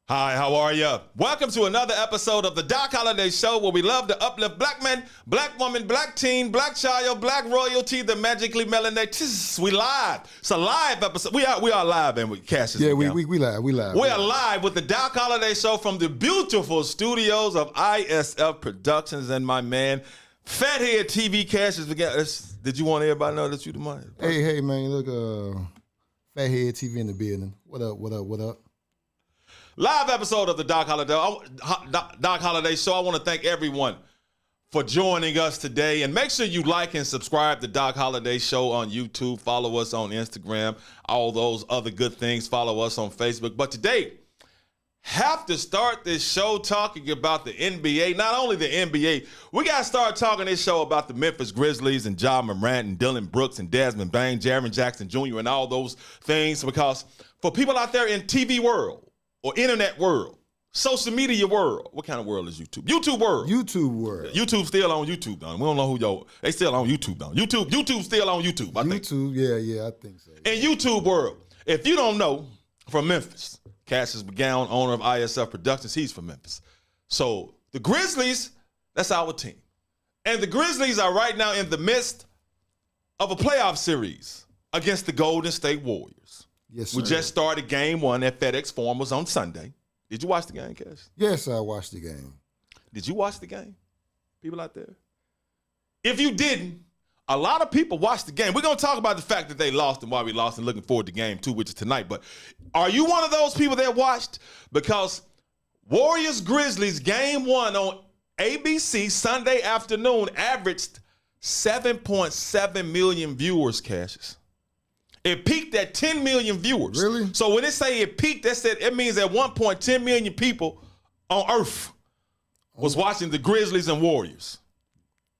Hi, how are you? Welcome to another episode of the Doc Holliday Show, where we love to uplift black men, black woman, black teen, black child, black royalty, the magically melanated. We live. It's a live episode. We are live, and we Cassius. Yeah, we live. We are live with the Doc Holliday Show from the beautiful studios of ISF Productions, and my man, Fathead TV Cassius. Did you want everybody to know that you the money? Hey, man, look, Fathead TV in the building. What up? Live episode of the Doc Holliday Show. I want to thank everyone for joining us today. And make sure you like and subscribe to Doc Holliday Show on YouTube. Follow us on Instagram. All those other good things. Follow us on Facebook. But today, have to start this show talking about the NBA. Not only the NBA, we got to start talking this show about the Memphis Grizzlies and Ja Morant and Dillon Brooks and Desmond Bain, Jaren Jackson Jr. and all those things. Because for people out there in TV world, or internet world, social media world. What kind of world is YouTube? YouTube world. YouTube still on YouTube, though. We don't know who they still on YouTube, though. YouTube still on YouTube, I think. Yeah, I think so. In YouTube world, if you don't know, from Memphis, Cassius McGowan, owner of ISF Productions, he's from Memphis. So the Grizzlies, that's our team. And the Grizzlies are right now in the midst of a playoff series against the Golden State Warriors. Yes, sir. We just started game one at FedEx Forum. Was on Sunday. Did you watch the game, Cash? Yes, I watched the game. Did you watch the game? People out there? If you didn't, a lot of people watched the game. We're going to talk about the fact that they lost and why we lost and looking forward to game two, which is tonight. But are you one of those people that watched? Because Warriors-Grizzlies game one on ABC Sunday afternoon averaged 7.7 million viewers, Cassius. It peaked at 10 million viewers. Really? So when they say it peaked, it means at 1.10 million people on Earth was watching the Grizzlies and Warriors.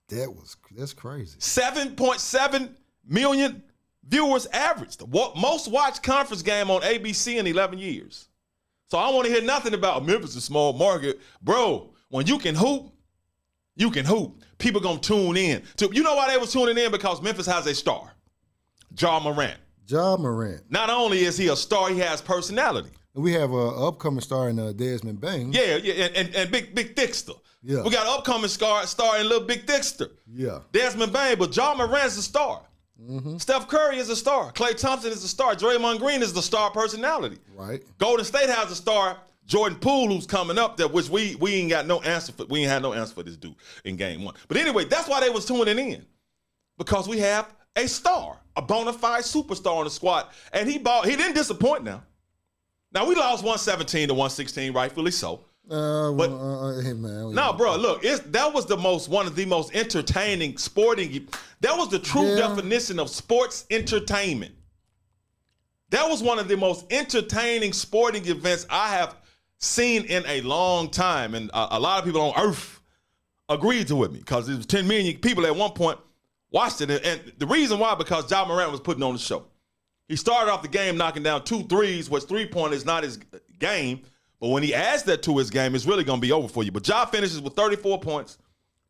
That's crazy. 7.7 million viewers averaged. Most watched conference game on ABC in 11 years. So I don't want to hear nothing about Memphis, a small market. Bro, when you can hoop, you can hoop. People going to tune in. You know why they was tuning in? Because Memphis has a star, Ja Morant. Ja Morant. Not only is he a star, he has personality. We have an upcoming star in Desmond Bain. Yeah, and Big Thickster. Yeah. We got an upcoming star in Little Big Thickster. Yeah. Desmond Bain, but Ja Morant's a star. Mm-hmm. Steph Curry is a star. Klay Thompson is a star. Draymond Green is the star personality. Right. Golden State has a star, Jordan Poole, who's coming up there, which we ain't got no answer for. We ain't had no answer for this dude in game one. But anyway, that's why they was tuning in. Because we have a star, a bona fide superstar on the squad. And he didn't disappoint now. Now, we lost 117 to 116, rightfully so. Hey, man. No, bro, look, that was one of the most entertaining sporting. That was the true definition of sports entertainment. That was one of the most entertaining sporting events I have seen in a long time. And a lot of people on Earth agreed to with me because it was 10 million people at one point watched it. And the reason why, because Ja Morant was putting on the show. He started off the game knocking down 2 threes, which three-point is not his game. But when he adds that to his game, it's really going to be over for you. But Ja finishes with 34 points,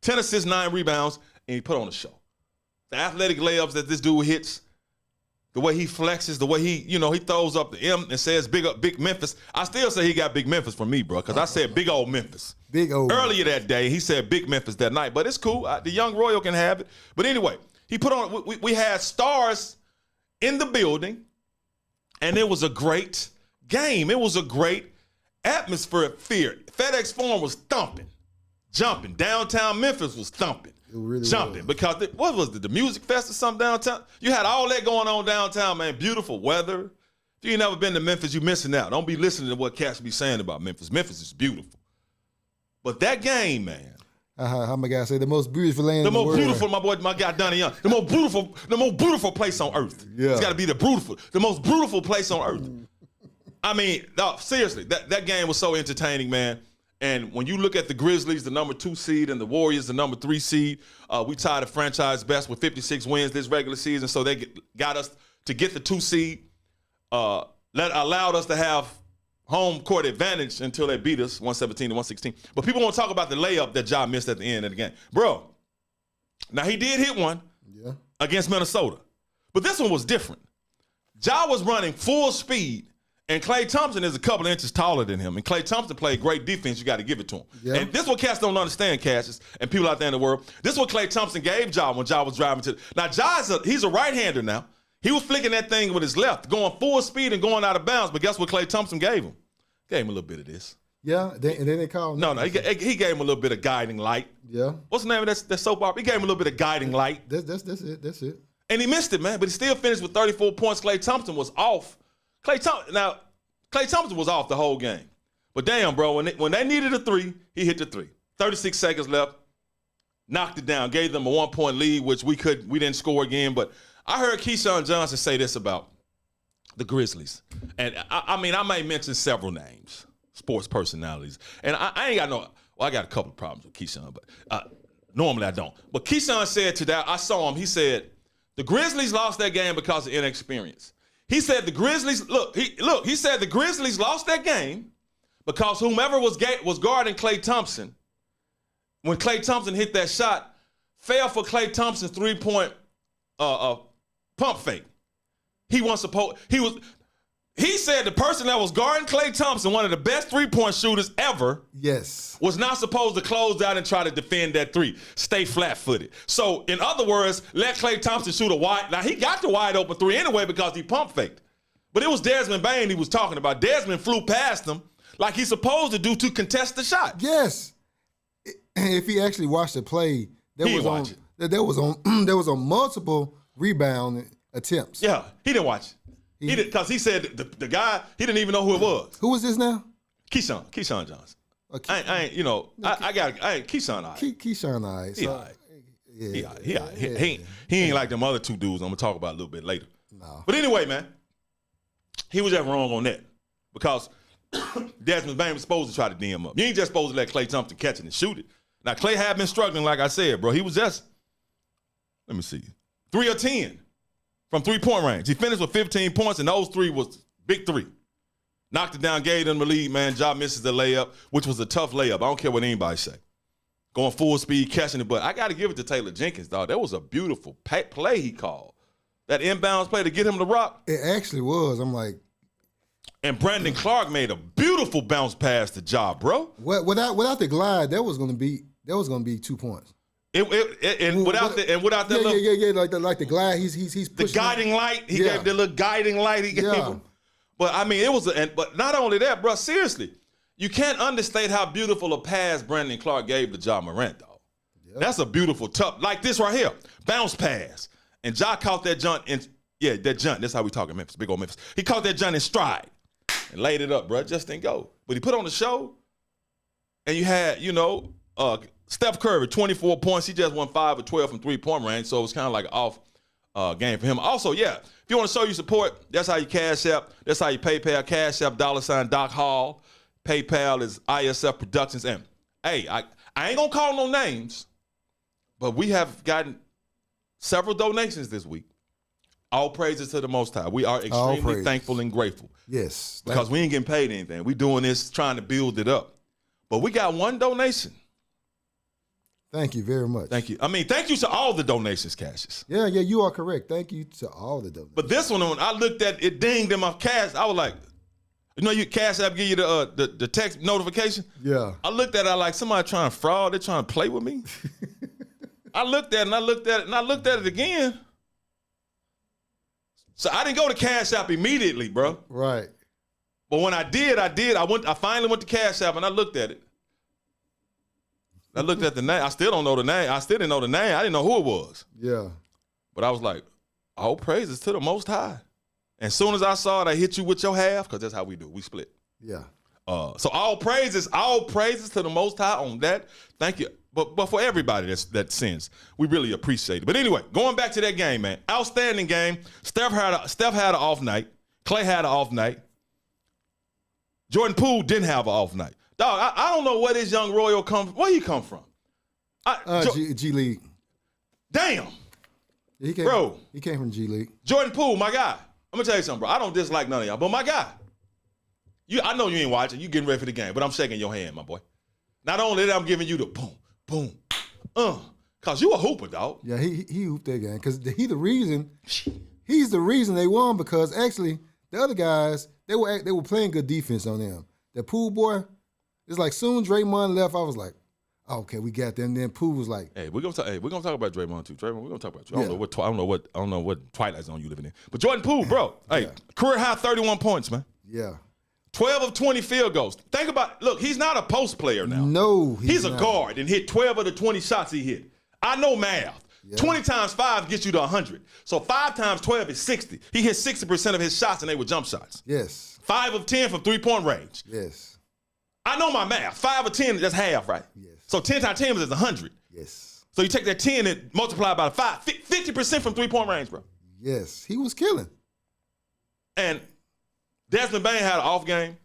10 assists, 9 rebounds, and he put on the show. The athletic layups that this dude hits, the way he flexes, the way he throws up the M and says big Memphis. I still say he got big Memphis from me, bro, because I said big old Memphis. Earlier that day, he said big Memphis that night. But it's cool. The young Royal can have it. But anyway, he put on, we had stars in the building, and it was a great game. It was a great atmosphere. FedEx Forum was thumping, jumping. Downtown Memphis was thumping, jumping. Because what was it, the music fest or something downtown? You had all that going on downtown, man. Beautiful weather. If you ain't never been to Memphis, you missing out. Don't be listening to what cats be saying about Memphis. Memphis is beautiful. But that game, man. How my guy say the most beautiful land in the world. The most beautiful, my guy Donnie Young. The most beautiful place on earth. Yeah. It's got to be the most beautiful place on earth. I mean, no, seriously, that game was so entertaining, man. And when you look at the Grizzlies, the number 2 seed, and the Warriors, the number 3 seed, we tied the franchise best with 56 wins this regular season. So they got us to get the 2 seed. Allowed us to have home court advantage until they beat us 117 to 116. But people want to talk about the layup that Ja missed at the end of the game. Bro, now he did hit one against Minnesota. But this one was different. Ja was running full speed And Klay Thompson is a couple of inches taller than him. And Klay Thompson played great defense. You got to give it to him. Yeah. And this is what cats don't understand, Cassius, and people out there in the world. This is what Klay Thompson gave Ja when Ja was driving to. Now, he's a right-hander now. He was flicking that thing with his left, going full speed and going out of bounds. But guess what Klay Thompson gave him? Gave him a little bit of this. Yeah, and then they called him. No, he gave him a little bit of guiding light. Yeah. What's the name of that soap opera? He gave him a little bit of guiding light. That's it. And he missed it, man. But he still finished with 34 points. Klay Thompson was off. Klay Thompson was off the whole game. But damn, bro, when they needed a three, he hit the three. 36 seconds left. Knocked it down. Gave them a 1-point lead, which we didn't score again. But I heard Keyshawn Johnson say this about the Grizzlies. And I may mention several names, sports personalities. And I ain't got I got a couple of problems with Keyshawn, but normally I don't. But Keyshawn said today, I saw him, he said, the Grizzlies lost that game because of inexperience. He said the Grizzlies, he said the Grizzlies lost that game because whomever was guarding Klay Thompson, when Klay Thompson hit that shot, fell for Klay Thompson's three-point pump fake. He said the person that was guarding Klay Thompson, one of the best three-point shooters ever, yes, was not supposed to close out and try to defend that three. Stay flat-footed. So, in other words, let Klay Thompson shoot a wide. Now, he got the wide open three anyway because he pump faked. But it was Desmond Bane he was talking about. Desmond flew past him like he's supposed to do to contest the shot. Yes. If he actually watched the play, there was on multiple rebound attempts. Yeah, he didn't watch it. Because he said the guy, he didn't even know who it was. Who was this now? Keyshawn Johnson. I ain't Keyshawn. All right. Keyshawn, all right. So, He ain't like them other two dudes I'm gonna talk about a little bit later. No. But anyway, man, he was just wrong on that because Desmond Bane was supposed to try to DM up. You ain't just supposed to let Klay Thompson catch it and shoot it. Now Klay had been struggling, like I said, bro. He was just, let me see, 3 of 10. From three-point range. He finished with 15 points, and those three was big three. Knocked it down, gave them the lead, man. Ja misses the layup, which was a tough layup. I don't care what anybody say. Going full speed, catching it. But I got to give it to Taylor Jenkins, dog. That was a beautiful play he called. That inbounds play to get him to rock. It actually was. I'm like. And Brandon Clark made a beautiful bounce pass to Ja, bro. Without the glide, that was gonna be 2 points. Without that little, like the glide, he's pushing the guiding light. He gave the little guiding light he gave him. But I mean, but not only that, bro. Seriously, you can't understate how beautiful a pass Brandon Clark gave to Ja Morant, though. Yep. That's a beautiful tough, like this right here, bounce pass, and Ja caught that junt that junt. That's how we talk in Memphis, big old Memphis. He caught that junt in stride and laid it up, bro. Just didn't go. But he put on the show, and you had Steph Curry, 24 points. He just won 5 of 12 from three-point range, so it was kind of like an off game for him. Also, if you want to show your support, that's how you Cash App. That's how you PayPal. Cash App, $ Doc Hall. PayPal is ISF Productions. And, hey, I ain't going to call no names, but we have gotten several donations this week. All praises to the Most High. We are extremely thankful and grateful. Yes. Because we ain't getting paid anything. We doing this trying to build it up. But we got one donation. Thank you very much. Thank you. I mean, thank you to all the donations, Cassius. Yeah, you are correct. Thank you to all the donations. But this one, when I looked at it, dinged in my cash, I was like, you Cash App give you the text notification? Yeah. I looked at it, I like, somebody trying to fraud, they're trying to play with me. I looked at it again. So I didn't go to Cash App immediately, bro. Right. But when I did. I finally went to Cash App and I looked at it. I looked at the name. I still don't know the name. I still didn't know the name. I didn't know who it was. Yeah. But I was like, all praises to the Most High. And as soon as I saw it, I hit you with your half, because that's how we do. We split. Yeah. So all praises to the Most High on that. Thank you. But for everybody that sends, we really appreciate it. But anyway, going back to that game, man. Outstanding game. Steph had an off night. Klay had an off night. Jordan Poole didn't have an off night. Dog, I don't know where this young Royal where he come from. G League. Damn. He came from G League. Jordan Poole, my guy. I'm gonna tell you something, bro. I don't dislike none of y'all, but my guy. I know you ain't watching. You getting ready for the game, but I'm shaking your hand, my boy. Not only that, I'm giving you the boom, boom, cause you a hooper, dog. Yeah, he hooped that game, cause he's the reason they won, because actually The other guys, they were playing good defense on them. The Poole boy, it's like soon Draymond left, I was like, oh, okay, we got them. Then Poole was like, "Hey, we're gonna talk about Draymond too. Draymond, we're gonna talk about you. Yeah. I don't know what Twilight Zone you living in. But Jordan Poole, bro, hey, career high 31 points, man. Yeah. 12 of 20 field goals. Think about, look, he's not a post player now. No, he's a guard and hit 12 of the 20 shots he hit. I know math. Yeah. 20 times 5 gets you to 100. So 5 times 12 is 60. He hit 60% of his shots and they were jump shots. Yes. 5 of 10 from three-point range. Yes. I know my math. 5 of 10, that's half, right? Yes. So 10 times 10 is 100. Yes. So you take that 10 and multiply by 5. 50% from three-point range, bro. Yes. He was killing. And Desmond Bane had an off game.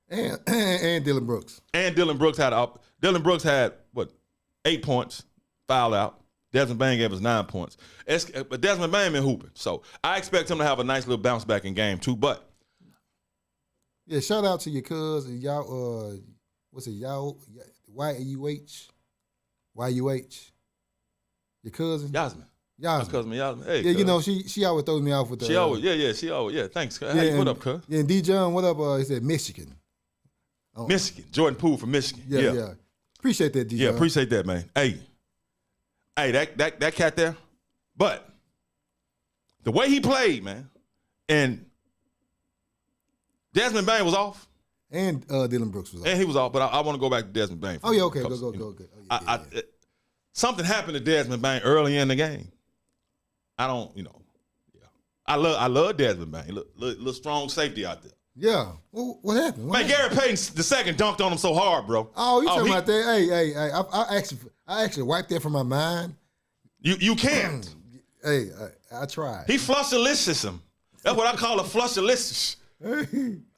And Dillon Brooks. And Dillon Brooks had, 8 points, foul out. Desmond Bane gave us 9 points. But Desmond Bane been hooping. So I expect him to have a nice little bounce back in game 2. But yeah, shout out to your cuz, y'all, what's it, y'all, Y-A-U-H? Y-U-H? Your cousin? Yasmin. My cousin Yasmin. Hey, yeah, cuz. you know, she always throws me off with the... She always, thanks. Hey, what up, cuz? Yeah, and D-John, what up? He said Michigan. Michigan. Jordan Poole from Michigan. Yeah. Appreciate that, D-John. Yeah, appreciate that, man. Hey, that cat there. But the way he played, man, and Desmond Bane was off. And Dillon Brooks was off. And he was off, but I want to go back to Desmond Bane. Oh, yeah, okay. Go. Oh, yeah. Something happened to Desmond Bane early in the game. I love Desmond Bane. Little strong safety out there. Yeah. Well, what happened? Gary Payton II dunked on him so hard, bro. Oh, you talking about that? Hey, I actually wiped that from my mind. You can't. Hey, I tried. He flushalicious him. That's what I call a flushalicious.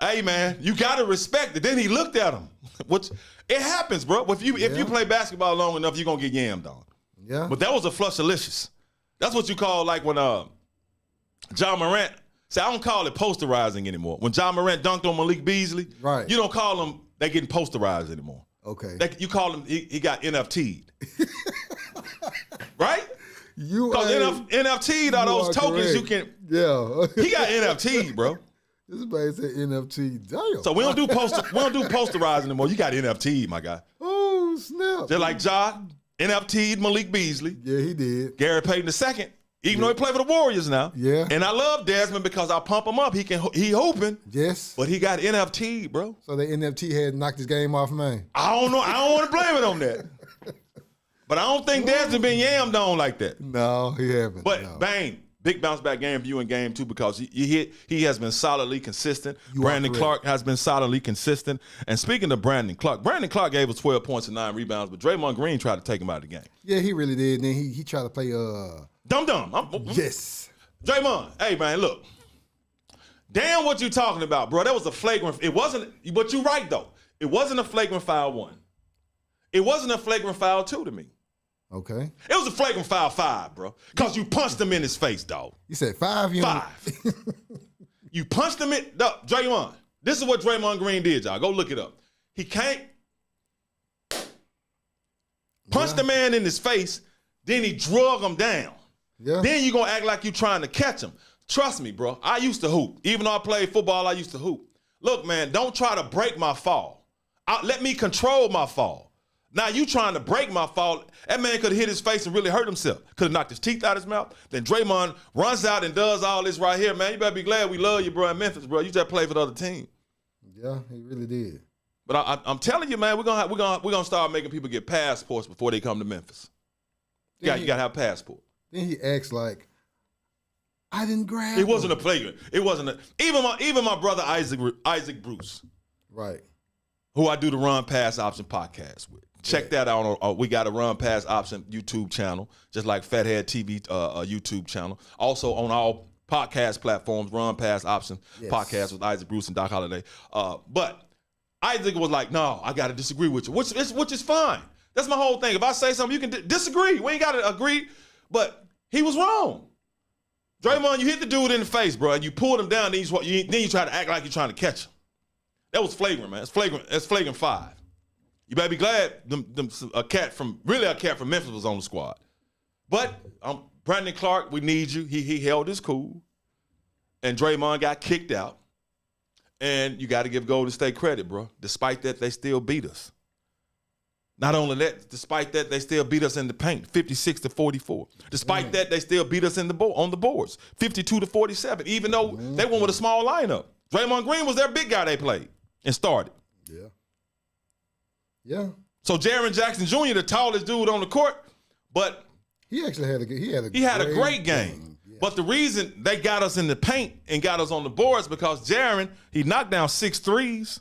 Hey, man, you got to respect it. Then he looked at him. It happens, bro. If you play basketball long enough, you're going to get yammed on. Yeah. But that was a flushalicious. That's what you call like when John Morant. See, I don't call it posterizing anymore. When John Morant dunked on Malik Beasley, right? You don't call them they getting posterized anymore. Okay. You call him he got NFT'd. Right? Because NFT'd are those tokens correct. You can. Yeah. He got NFT'd, bro. This man said NFT. Damn. So we don't do posterizing anymore. You got NFT'd, my guy. Oh, snap. Just like Ja, NFT'd Malik Beasley. Yeah, he did. Gary Payton II. Even though he played for the Warriors now. Yeah. And I love Desmond because I pump him up. He hooping. Yes. But he got NFT, bro. So the NFT had knocked his game off, man. I don't know. I don't want to blame it on that. But I don't think Desmond been yammed on like that. No, he haven't. But Bane, big bounce back game for you in game 2 because he has been solidly consistent. Brandon Clark has been solidly consistent. And speaking of Brandon Clark gave us 12 points and 9 rebounds, but Draymond Green tried to take him out of the game. Yeah, he really did. And then he tried to play Dumb. Yes. Draymond, hey, man, look. Damn what you talking about, bro. That was a flagrant. It wasn't, but you're right, though. It wasn't a flagrant foul 1. It wasn't a flagrant foul 2 to me. Okay. It was a flagrant foul 5, bro. Because you punched him in his face, dog. You said 5? 5. You punched him in. No, Draymond. This is what Draymond Green did, y'all. Go look it up. He can't punch the man in his face, then he drug him down. Yeah. Then you gonna act like you trying to catch him. Trust me, bro. I used to hoop. Even though I played football, I used to hoop. Look, man, don't try to break my fall. Let me control my fall. Now you trying to break my fall. That man could have hit his face and really hurt himself. Could have knocked his teeth out his mouth. Then Draymond runs out and does all this right here, man. You better be glad we love you, bro, in Memphis, bro. You just play for the other team. Yeah, he really did. But I'm telling you, man, we're gonna start making people get passports before they come to Memphis. You gotta have a passport. Then he acts like I didn't grab. It wasn't a flagrant. It wasn't even my brother Isaac Bruce, right? Who I do the Run Pass Option podcast with. Check that out. We got a Run Pass Option YouTube channel, just like Fathead TV YouTube channel. Also on all podcast platforms, Run Pass Option podcast with Isaac Bruce and Doc Holliday. But Isaac was like, "No, I got to disagree with you," which is fine. That's my whole thing. If I say something, you can disagree. We ain't got to agree. But he was wrong. Draymond, you hit the dude in the face, bro, and you pulled him down. Then you try to act like you're trying to catch him. That was flagrant, man. It's flagrant. That's flagrant 5. You better be glad a cat from Memphis was on the squad. But Brandon Clark, we need you. He held his cool, and Draymond got kicked out. And you got to give Golden State credit, bro. Despite that, they still beat us. Not only that, despite that, they still beat us in the paint, 56-44. Despite that, they still beat us on the boards, 52-47, even though they went with a small lineup. Draymond Green was their big guy they played and started. Yeah. Yeah. So Jaren Jackson Jr., the tallest dude on the court, but he actually had a great game. Yeah. But the reason they got us in the paint and got us on the boards because Jaren, he knocked down 6 threes.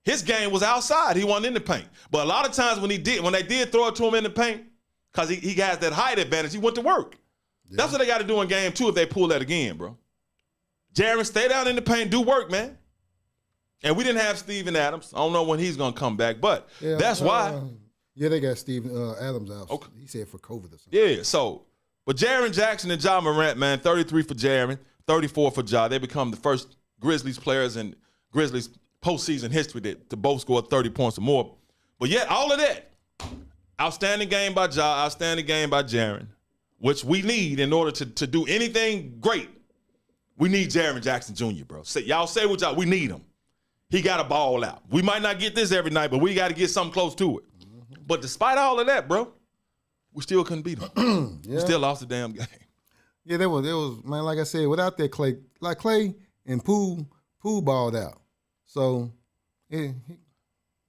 His game was outside. He wasn't in the paint. But a lot of times when they did throw it to him in the paint, because he has that height advantage, he went to work. Yeah. That's what they got to do in game 2 if they pull that again, bro. Jaren, stay down in the paint, do work, man. And we didn't have Steven Adams. I don't know when he's going to come back, but that's why. Yeah, they got Steven Adams out. Okay. He said for COVID or something. Yeah, so, but Jaren Jackson and Ja Morant, man, 33 for Jaren, 34 for Ja. They become the first Grizzlies players in Grizzlies postseason history to both score 30 points or more. But yet, all of that, outstanding game by Ja, outstanding game by Jaren, which we need in order to do anything great. We need Jaren Jackson Jr., bro. Y'all say what y'all, we need him. He got to ball out. We might not get this every night, but we got to get something close to it. But despite all of that, bro, we still couldn't beat him. Yeah. We still lost the damn game. Yeah, there was, man, like I said, without that Clay and Poole balled out. So, yeah,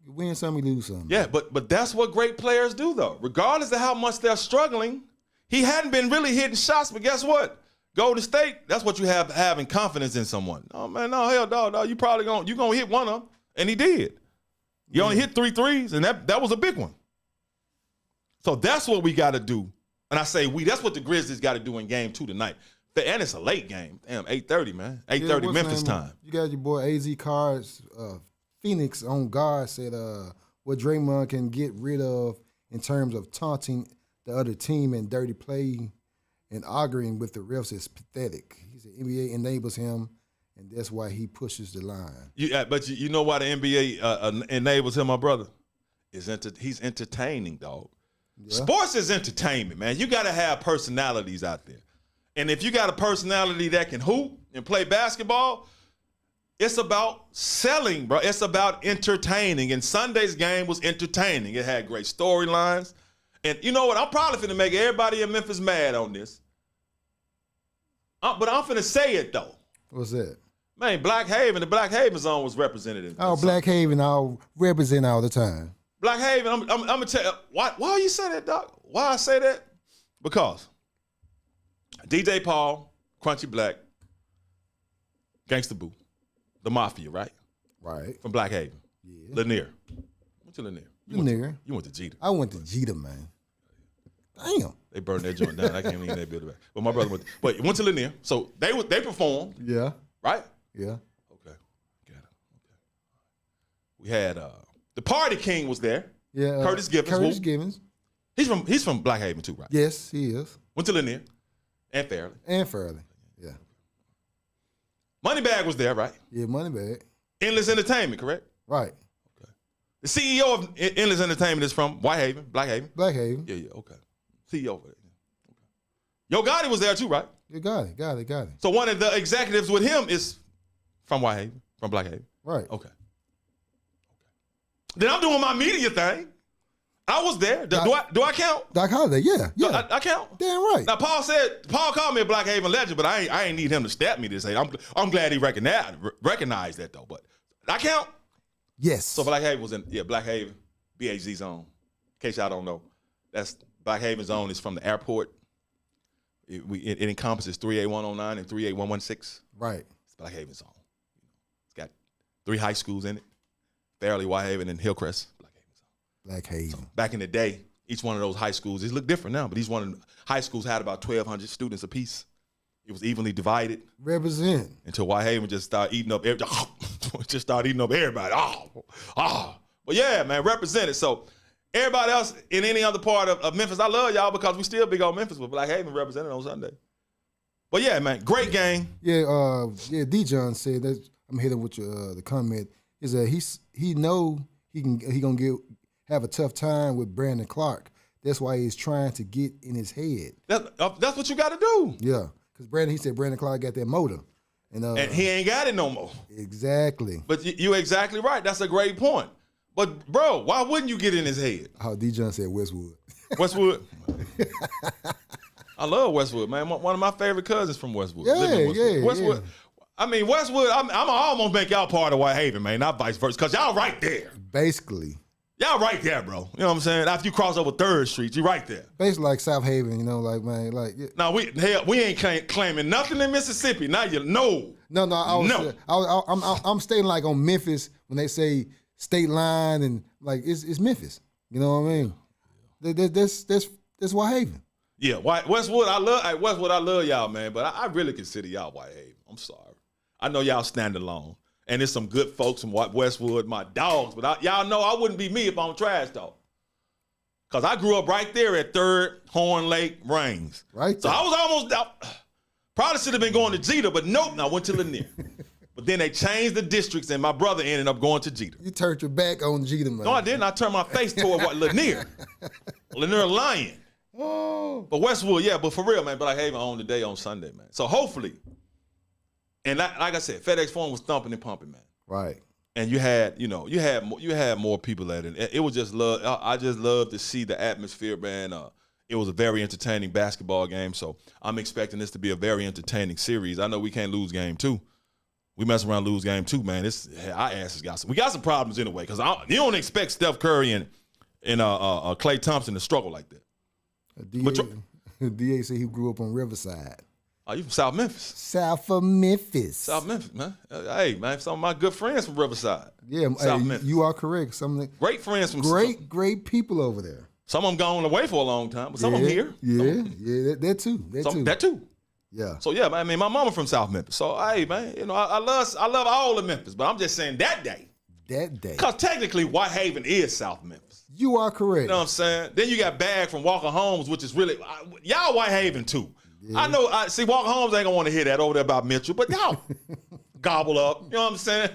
he win some, he lose some. Yeah, but that's what great players do, though. Regardless of how much they're struggling, he hadn't been really hitting shots, but guess what? Golden State, that's what you have having confidence in someone. Oh, man, no, hell, no, you probably gonna hit one of them, and he did. He only hit 3 threes, and that was a big one. So that's what we got to do. And I say that's what the Grizzlies got to do in game 2 tonight. And it's a late game. Damn, 8:30, man. 8:30 Memphis time. You got your boy AZ Cards, Phoenix on guard said what Draymond can get rid of in terms of taunting the other team and dirty play and arguing with the refs is pathetic. He said NBA enables him, and that's why he pushes the line. But you know why the NBA enables him, my brother? He's entertaining, dog. Yeah. Sports is entertainment, man. You got to have personalities out there. And if you got a personality that can hoop and play basketball, it's about selling, bro. It's about entertaining. And Sunday's game was entertaining. It had great storylines. And you know what? I'm probably finna make everybody in Memphis mad on this. But I'm finna say it, though. What's that? Man, Black Haven, the Black Haven zone was represented. Black Haven, I'll represent all the time. Black Haven, I'm gonna tell you, why you say that, Doc? Why I say that? Because DJ Paul, Crunchy Black, Gangsta Boo, the Mafia, right? Right. From Black Haven. Yeah. Lanier. Went to Lanier. You went to Jeter. I went to Jeter, man. Damn. They burned that joint down. I can't even that building back. But my brother went to Lanier. So they performed. Yeah. Right? Yeah. Okay. Got it. Okay. We had the Party King was there. Yeah. Curtis Givens. Curtis Givens. He's from Black Haven too, right? Yes, he is. Went to Lanier. And Fairleigh. Yeah. Moneybag was there, right? Yeah, Moneybag. Endless Entertainment, correct? Right. Okay. The CEO of Endless Entertainment is from White Haven, Black Haven. Black Haven. Yeah, okay. CEO of it. Okay. Yo Gotti was there too, right? You got it. So one of the executives with him is from White Haven, from Black Haven. Right. Okay. Then I'm doing my media thing. I was there. Do I count? Doc Holliday, yeah. I count. Damn right. Now Paul called me a Black Haven legend, but I ain't need him to stab me to say. I'm glad he recognized that though. But I count. Yes. So Black Haven was in Black Haven, BHZ zone. In case y'all don't know, that's Black Haven zone is from the airport. It encompasses 38109 and 38116. Right. It's Black Haven zone. It's got 3 high schools in it: Fairleigh, White Haven, and Hillcrest. Black Haven. So back in the day, each one of those high schools, it looked different now, but each one of the high schools had about 1,200 students apiece. It was evenly divided. Represent. Until White Haven just started eating up everybody. But yeah, man, represented. So everybody else in any other part of Memphis, I love y'all because we still big on Memphis, but Black Haven represented on Sunday. But yeah, man, great game. Yeah, D. John said that. I'm hitting with the comment is that he know he gonna have a tough time with Brandon Clark. That's why he's trying to get in his head. That's what you got to do. Yeah, because he said Brandon Clark got that motor, And he ain't got it no more. Exactly. But you're exactly right. That's a great point. But, bro, why wouldn't you get in his head? Oh, D-John said Westwood. Westwood. I love Westwood, man. One of my favorite cousins from Westwood. Yeah. Westwood. I mean, Westwood, I'm almost make y'all part of Whitehaven, man, not vice versa, because y'all right there. Basically. Y'all right there, bro. You know what I'm saying? After you cross over 3rd Street, you right there. Basically like South Haven, you know, like, man, like. Yeah. Now, we ain't claiming nothing in Mississippi. Now you know. I'm staying like on Memphis when they say state line and like it's Memphis. You know what I mean? That's Whitehaven. Yeah, Westwood, I love y'all, man, but I really consider y'all Whitehaven. I'm sorry. I know y'all stand alone. And there's some good folks from Westwood, my dogs, but y'all know I wouldn't be me if I'm trash talk. Because I grew up right there at 3rd, Horn Lake, Rains. Right so there. I was almost out. Probably should have been going to Jeter, but nope, I went to Lanier. But then they changed the districts, and my brother ended up going to Jeter. You turned your back on Jeter, man. No, I didn't. I turned my face toward Lanier. Lanier Lion. Oh. But Westwood, yeah, but for real, man, but I Haven on today on Sunday, man. So hopefully, and like I said, FedEx Forum was thumping and pumping, man. Right. And you had more people at it. It was just love. I just love to see the atmosphere, man. It was a very entertaining basketball game, so I'm expecting this to be a very entertaining series. I know we can't lose game 2. We mess around, lose game 2, man. Our asses got some problems anyway. Because you don't expect Steph Curry and Klay Thompson to struggle like that. DA said he grew up on Riverside. Oh, you from South Memphis? South of Memphis. South Memphis, man. Hey, man, some of my good friends from Riverside. Yeah, South Memphis. You are correct. Some of the great friends from great people over there. Some of them gone away for a long time, but some of them here. Yeah, that too. That too. Yeah. So yeah, I mean, my mama from South Memphis. So hey, man, you know, I love all of Memphis, but I'm just saying that day. Because technically, Whitehaven is South Memphis. You are correct. You know what I'm saying? Then you got Bag from Walker Homes, which is really y'all Whitehaven too. Yeah. I know. See, Walker Homes ain't gonna want to hear that over there about Mitchell, but y'all gobble up. You know what I'm saying?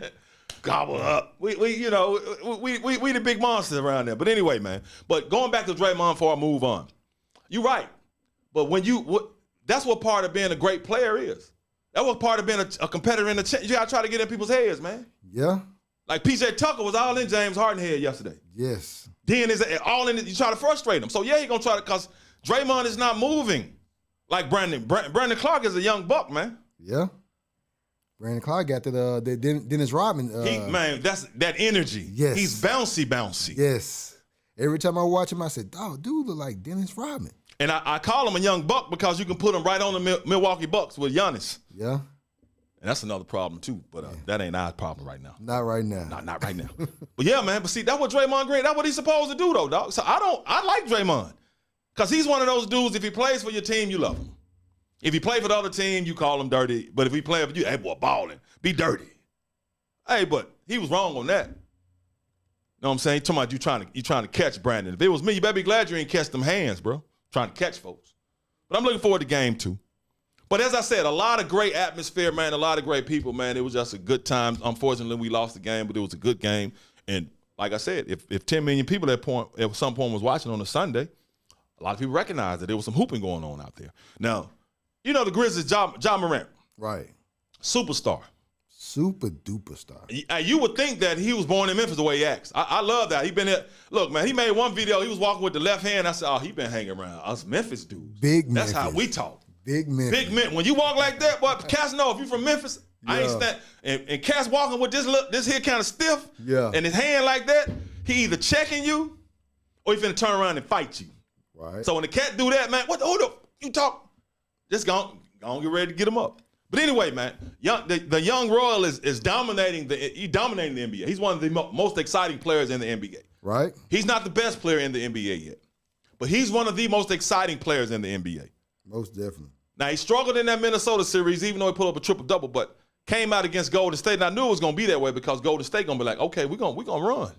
Gobble up. We the big monsters around there. But anyway, man. But going back to Draymond before I move on, you're right. But that's what part of being a great player is. That's what part of being a competitor in the you gotta try to get in people's heads, man. Yeah. Like PJ Tucker was all in James Harden's head yesterday. Yes. Then is all in it. You try to frustrate him. So yeah, he gonna try to, cause Draymond is not moving like Brandon. Brandon Clark is a young buck, man. Yeah. Brandon Clark got the Dennis Rodman. Man, that's that energy. Yes. He's bouncy. Yes. Every time I watch him, I said, "Dog, dude look like Dennis Rodman." And I call him a young buck because you can put him right on the Milwaukee Bucks with Giannis. Yeah. And that's another problem too, but that ain't our problem right now. Not right now. Not right now. But yeah, man. But see, that's what Draymond Green. That's what he's supposed to do, though, dog. So I like Draymond because he's one of those dudes. If he plays for your team, you love him. If he play for the other team, you call him dirty. But if he play for you, hey boy, balling, be dirty. Hey, but he was wrong on that. You know what I'm saying? Talking about you trying to catch Brandon. If it was me, you better be glad you ain't catch them hands, bro. Trying to catch folks. But I'm looking forward to game 2. But as I said, a lot of great atmosphere, man, a lot of great people, man. It was just a good time. Unfortunately, we lost the game, but it was a good game. And like I said, if 10 million people at some point was watching on a Sunday, a lot of people recognized that there was some hooping going on out there. Now, you know the Grizzlies, Ja Morant. Right. Superstar. Super duper star. You would think that he was born in Memphis the way he acts. I love that. He been there. Look, man, he made one video. He was walking with the left hand. I said, oh, he been hanging around us Memphis dudes. Big Memphis. That's how we talk. Big Memphis. When you walk like that, boy, Cass know if you from Memphis, yeah. I ain't stand. And Cass walking with this here kind of stiff, yeah, and his hand like that, he either checking you or he finna turn around and fight you. Right. So when the cat do that, man, what the you talk? Just go get ready to get him up. But anyway, man, the young Royal is dominating the NBA. He's one of the most exciting players in the NBA. Right. He's not the best player in the NBA yet, but he's one of the most exciting players in the NBA. Most definitely. Now, he struggled in that Minnesota series, even though he put up a triple-double, but came out against Golden State. And I knew it was going to be that way because Golden State going to be like, okay, we're gonna run.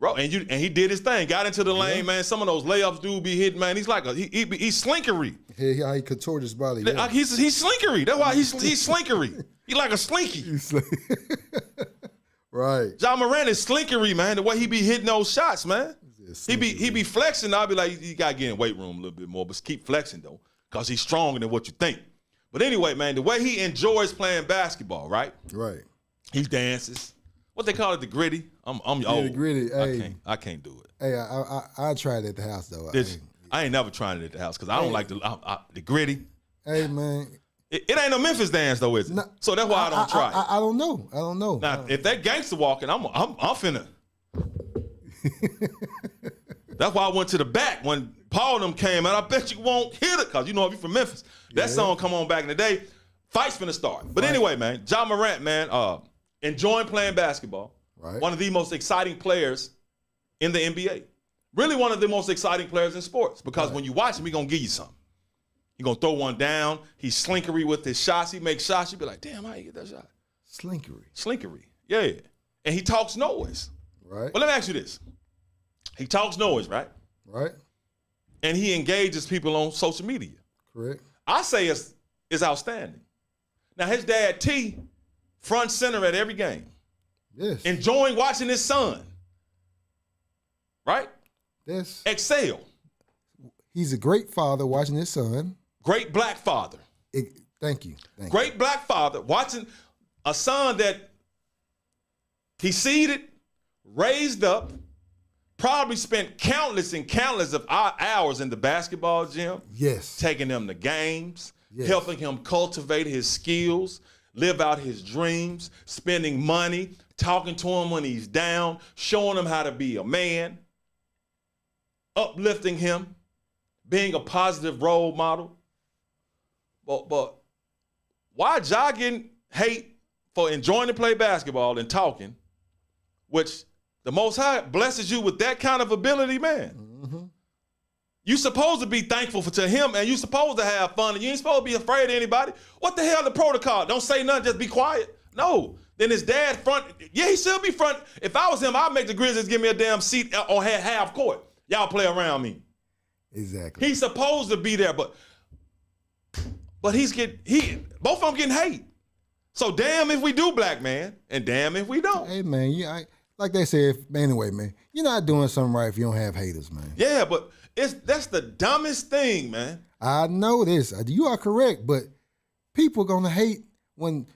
Bro, and he did his thing. Got into the lane, man. Some of those layups dude be hitting, man. He's like he's slinkery. How he contort his body. Yeah. He's slinkery. That's why he's slinkery. He like a slinky. Right. Ja Morant is slinkery, man. The way he be hitting those shots, man. He be flexing. I'll be like, you got to get in the weight room a little bit more, but keep flexing, though, because he's stronger than what you think. But anyway, man, the way he enjoys playing basketball, right? Right. He dances. What they call it, the gritty. I'm old. The gritty. Hey, I can't do it. Hey, I tried it at the house though. I ain't never tried it at the house because I don't like the gritty. Hey, man. It ain't no Memphis dance though, is it? No, so that's why I don't try it. I don't know. Now, if that gangster walking, I'm finna. That's why I went to the back when Paul and them came out. I bet you won't hit it because you know if you're from Memphis, that song come on back in the day. Fight's finna start. But anyway, man, Ja Morant, man, enjoying playing basketball. Right. One of the most exciting players in the NBA. Really one of the most exciting players in sports because when you watch him, he gonna give you something. He gonna throw one down. He's slinkery with his shots. He makes shots. You be like, damn, how you get that shot? Slinkery. Yeah. And he talks noise. Right. Well, let me ask you this. He talks noise, right? Right. And he engages people on social media. Correct. I say it's outstanding. Now, his dad, T, front center at every game. Yes. Enjoying watching his son. Right? Yes. Excel. He's a great father watching his son. Great black father. Thank you. Great black father watching a son that he seeded, raised up, probably spent countless and countless of hours in the basketball gym. Yes. Taking him to games, helping him cultivate his skills, live out his dreams, spending money, talking to him when he's down, showing him how to be a man, uplifting him, being a positive role model. But why Ja getting hate for enjoying to play basketball and talking, which the Most High blesses you with that kind of ability, man. Mm-hmm. You supposed to be thankful to him, and you supposed to have fun, and you ain't supposed to be afraid of anybody. What the hell the protocol? Don't say nothing, just be quiet. No. Then his dad front. Yeah, he should be front. If I was him, I'd make the Grizzlies give me a damn seat on half court. Y'all play around me. Exactly. He's supposed to be there, but both of them getting hate. So damn if we do, black man, and damn if we don't. Hey man, like they said, anyway, man, you're not doing something right if you don't have haters, man. Yeah, but that's the dumbest thing, man. I know this. You are correct, but people are gonna hate when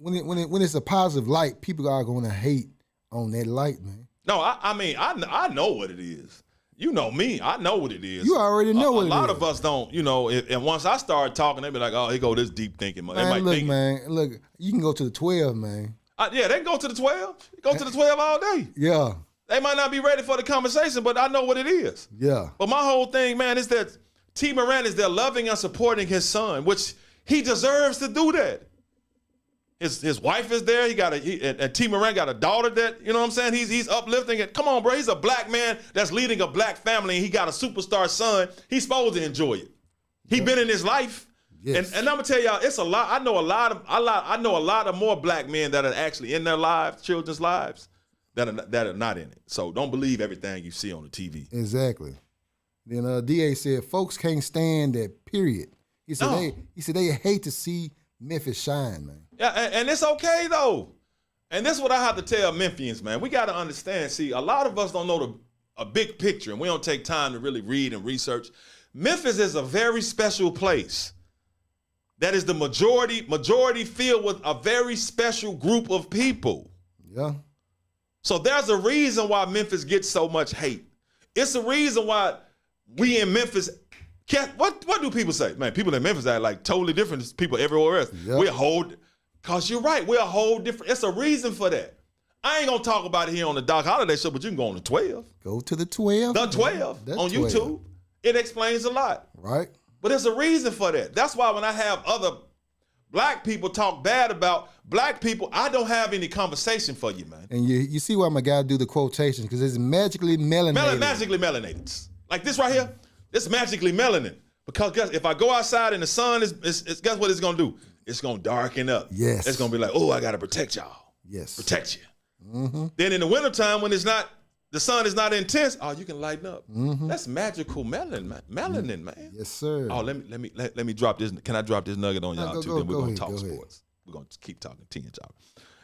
it's a positive light. People are gonna hate on that light, man. No, I know what it is. You know me. I know what it is. You already know what it is. A lot of us don't, and once I start talking, they be like, oh, here go this deep thinking. Man, look, you can go to the 12, man. Yeah, they can go to the 12. Go to the 12 all day. Yeah. They might not be ready for the conversation, but I know what it is. Yeah. But my whole thing, man, is that T. Morant is there loving and supporting his son, which he deserves to do that. His wife is there. And T. Morant got a daughter that, you know what I'm saying? He's uplifting it. Come on, bro. He's a black man that's leading a black family, and he got a superstar son. He's supposed to enjoy it. He been in his life. Yes. And I'm gonna tell y'all, it's a lot. I know a lot of more black men that are actually in their lives, children's lives, that are not in it. So don't believe everything you see on the TV. Exactly. Then DA said, folks can't stand that, period. He said they hate to see Memphis shine, man. Yeah, and it's okay though. And this is what I have to tell Memphians, man. We got to understand. See, a lot of us don't know a big picture, and we don't take time to really read and research. Memphis is a very special place. That is the majority filled with a very special group of people. Yeah. So there's a reason why Memphis gets so much hate. It's a reason why we in Memphis. What do people say? Man, people in Memphis are like totally different than people everywhere else. Yep. Because you're right, we're a whole different. It's a reason for that. I ain't gonna talk about it here on the Doc Holliday show, but you can go on the 12. Go to the 12. The 12 on 12. YouTube. It explains a lot. Right. But there's a reason for that. That's why when I have other black people talk bad about black people, I don't have any conversation for you, man. And you see why my guy do the quotation, because it's magically melanated. Magically melanated. Like this right here, it's magically melanin. Because guess, if I go outside and the sun is guess what it's gonna do? It's gonna darken up. Yes. It's gonna be like, oh, I gotta protect y'all. Yes. Protect you. Mm-hmm. Then in the wintertime when the sun is not intense, oh, you can lighten up. Mm-hmm. That's magical melanin, man. Yes, sir. Oh, let me drop this. Can I drop this nugget on y'all too? Then we're gonna talk sports. We're gonna keep talking TNT.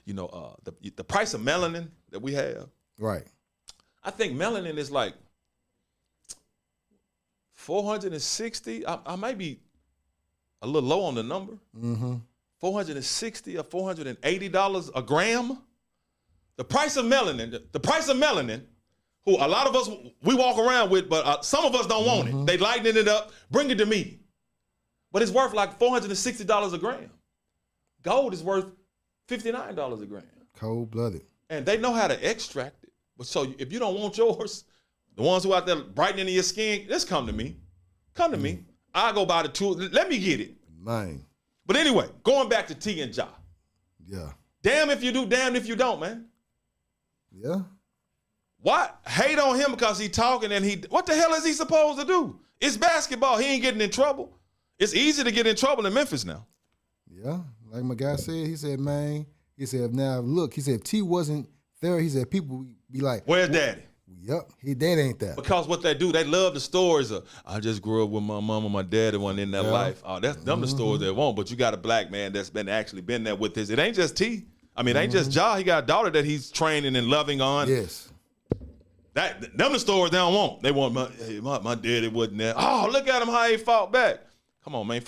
You know, the price of melanin that we have. Right. I think melanin is like $460. I might be a little low on the number. $460 or $480 a gram. The price of melanin, who a lot of us, we walk around with, but some of us don't want it. They lighten it up, bring it to me. But it's worth like $460 a gram. Gold is worth $59 a gram. Cold-blooded. And they know how to extract it. But so if you don't want yours, the ones who out there brightening your skin, just come to me. Come to me. I'll go buy the tool. Let me get it. Man. But anyway, going back to T and Ja. Yeah. Damn if you do, damn if you don't, man. Yeah. Why hate on him because he talking and what the hell is he supposed to do? It's basketball. He ain't getting in trouble. It's easy to get in trouble in Memphis now. Yeah. Like my guy said, he said, man, he said, now look, he said, if T wasn't there, he said, people would be like, where's daddy? Yep, his dad ain't there. Because what they do, they love the stories of, I just grew up with my mom and my dad and wasn't in that life. Oh, that's them the stories they want. But you got a black man that's actually been there with his. It ain't just T. I mean, it ain't just Ja. He got a daughter that he's training and loving on. Yes. Them the stories they don't want. They want my daddy wasn't there. Oh, look at him how he fought back. Come on, man.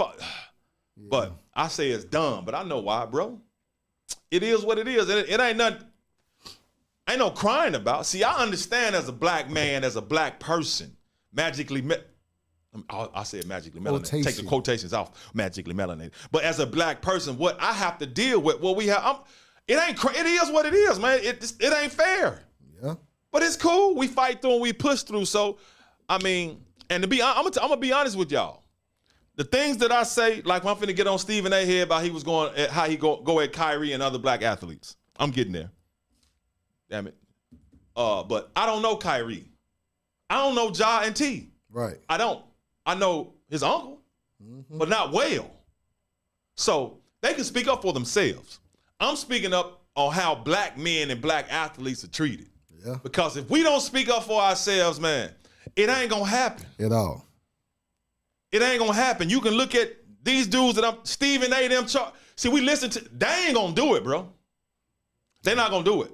But I say it's dumb, but I know why, bro. It is what it is. It ain't nothing. Ain't no crying about. See, I understand as a black man, as a black person, magically, I say magically melanated. Take the quotations off, magically melanated. But as a black person, what I have to deal with, what we have, it is what it is, man. It ain't fair. Yeah. But it's cool. We fight through and we push through. So, I mean, and I'm gonna be honest with y'all. The things that I say, like when I'm finna get on Stephen A. head about how he go at Kyrie and other black athletes. I'm getting there. Damn it. But I don't know Kyrie. I don't know Ja and T. Right. I don't. I know his uncle, but not well. So they can speak up for themselves. I'm speaking up on how black men and black athletes are treated. Yeah. Because if we don't speak up for ourselves, man, it ain't gonna happen. At all. It ain't gonna happen. You can look at these dudes that Stephen A. them. See, we listen to. They ain't gonna do it, bro. They're not gonna do it.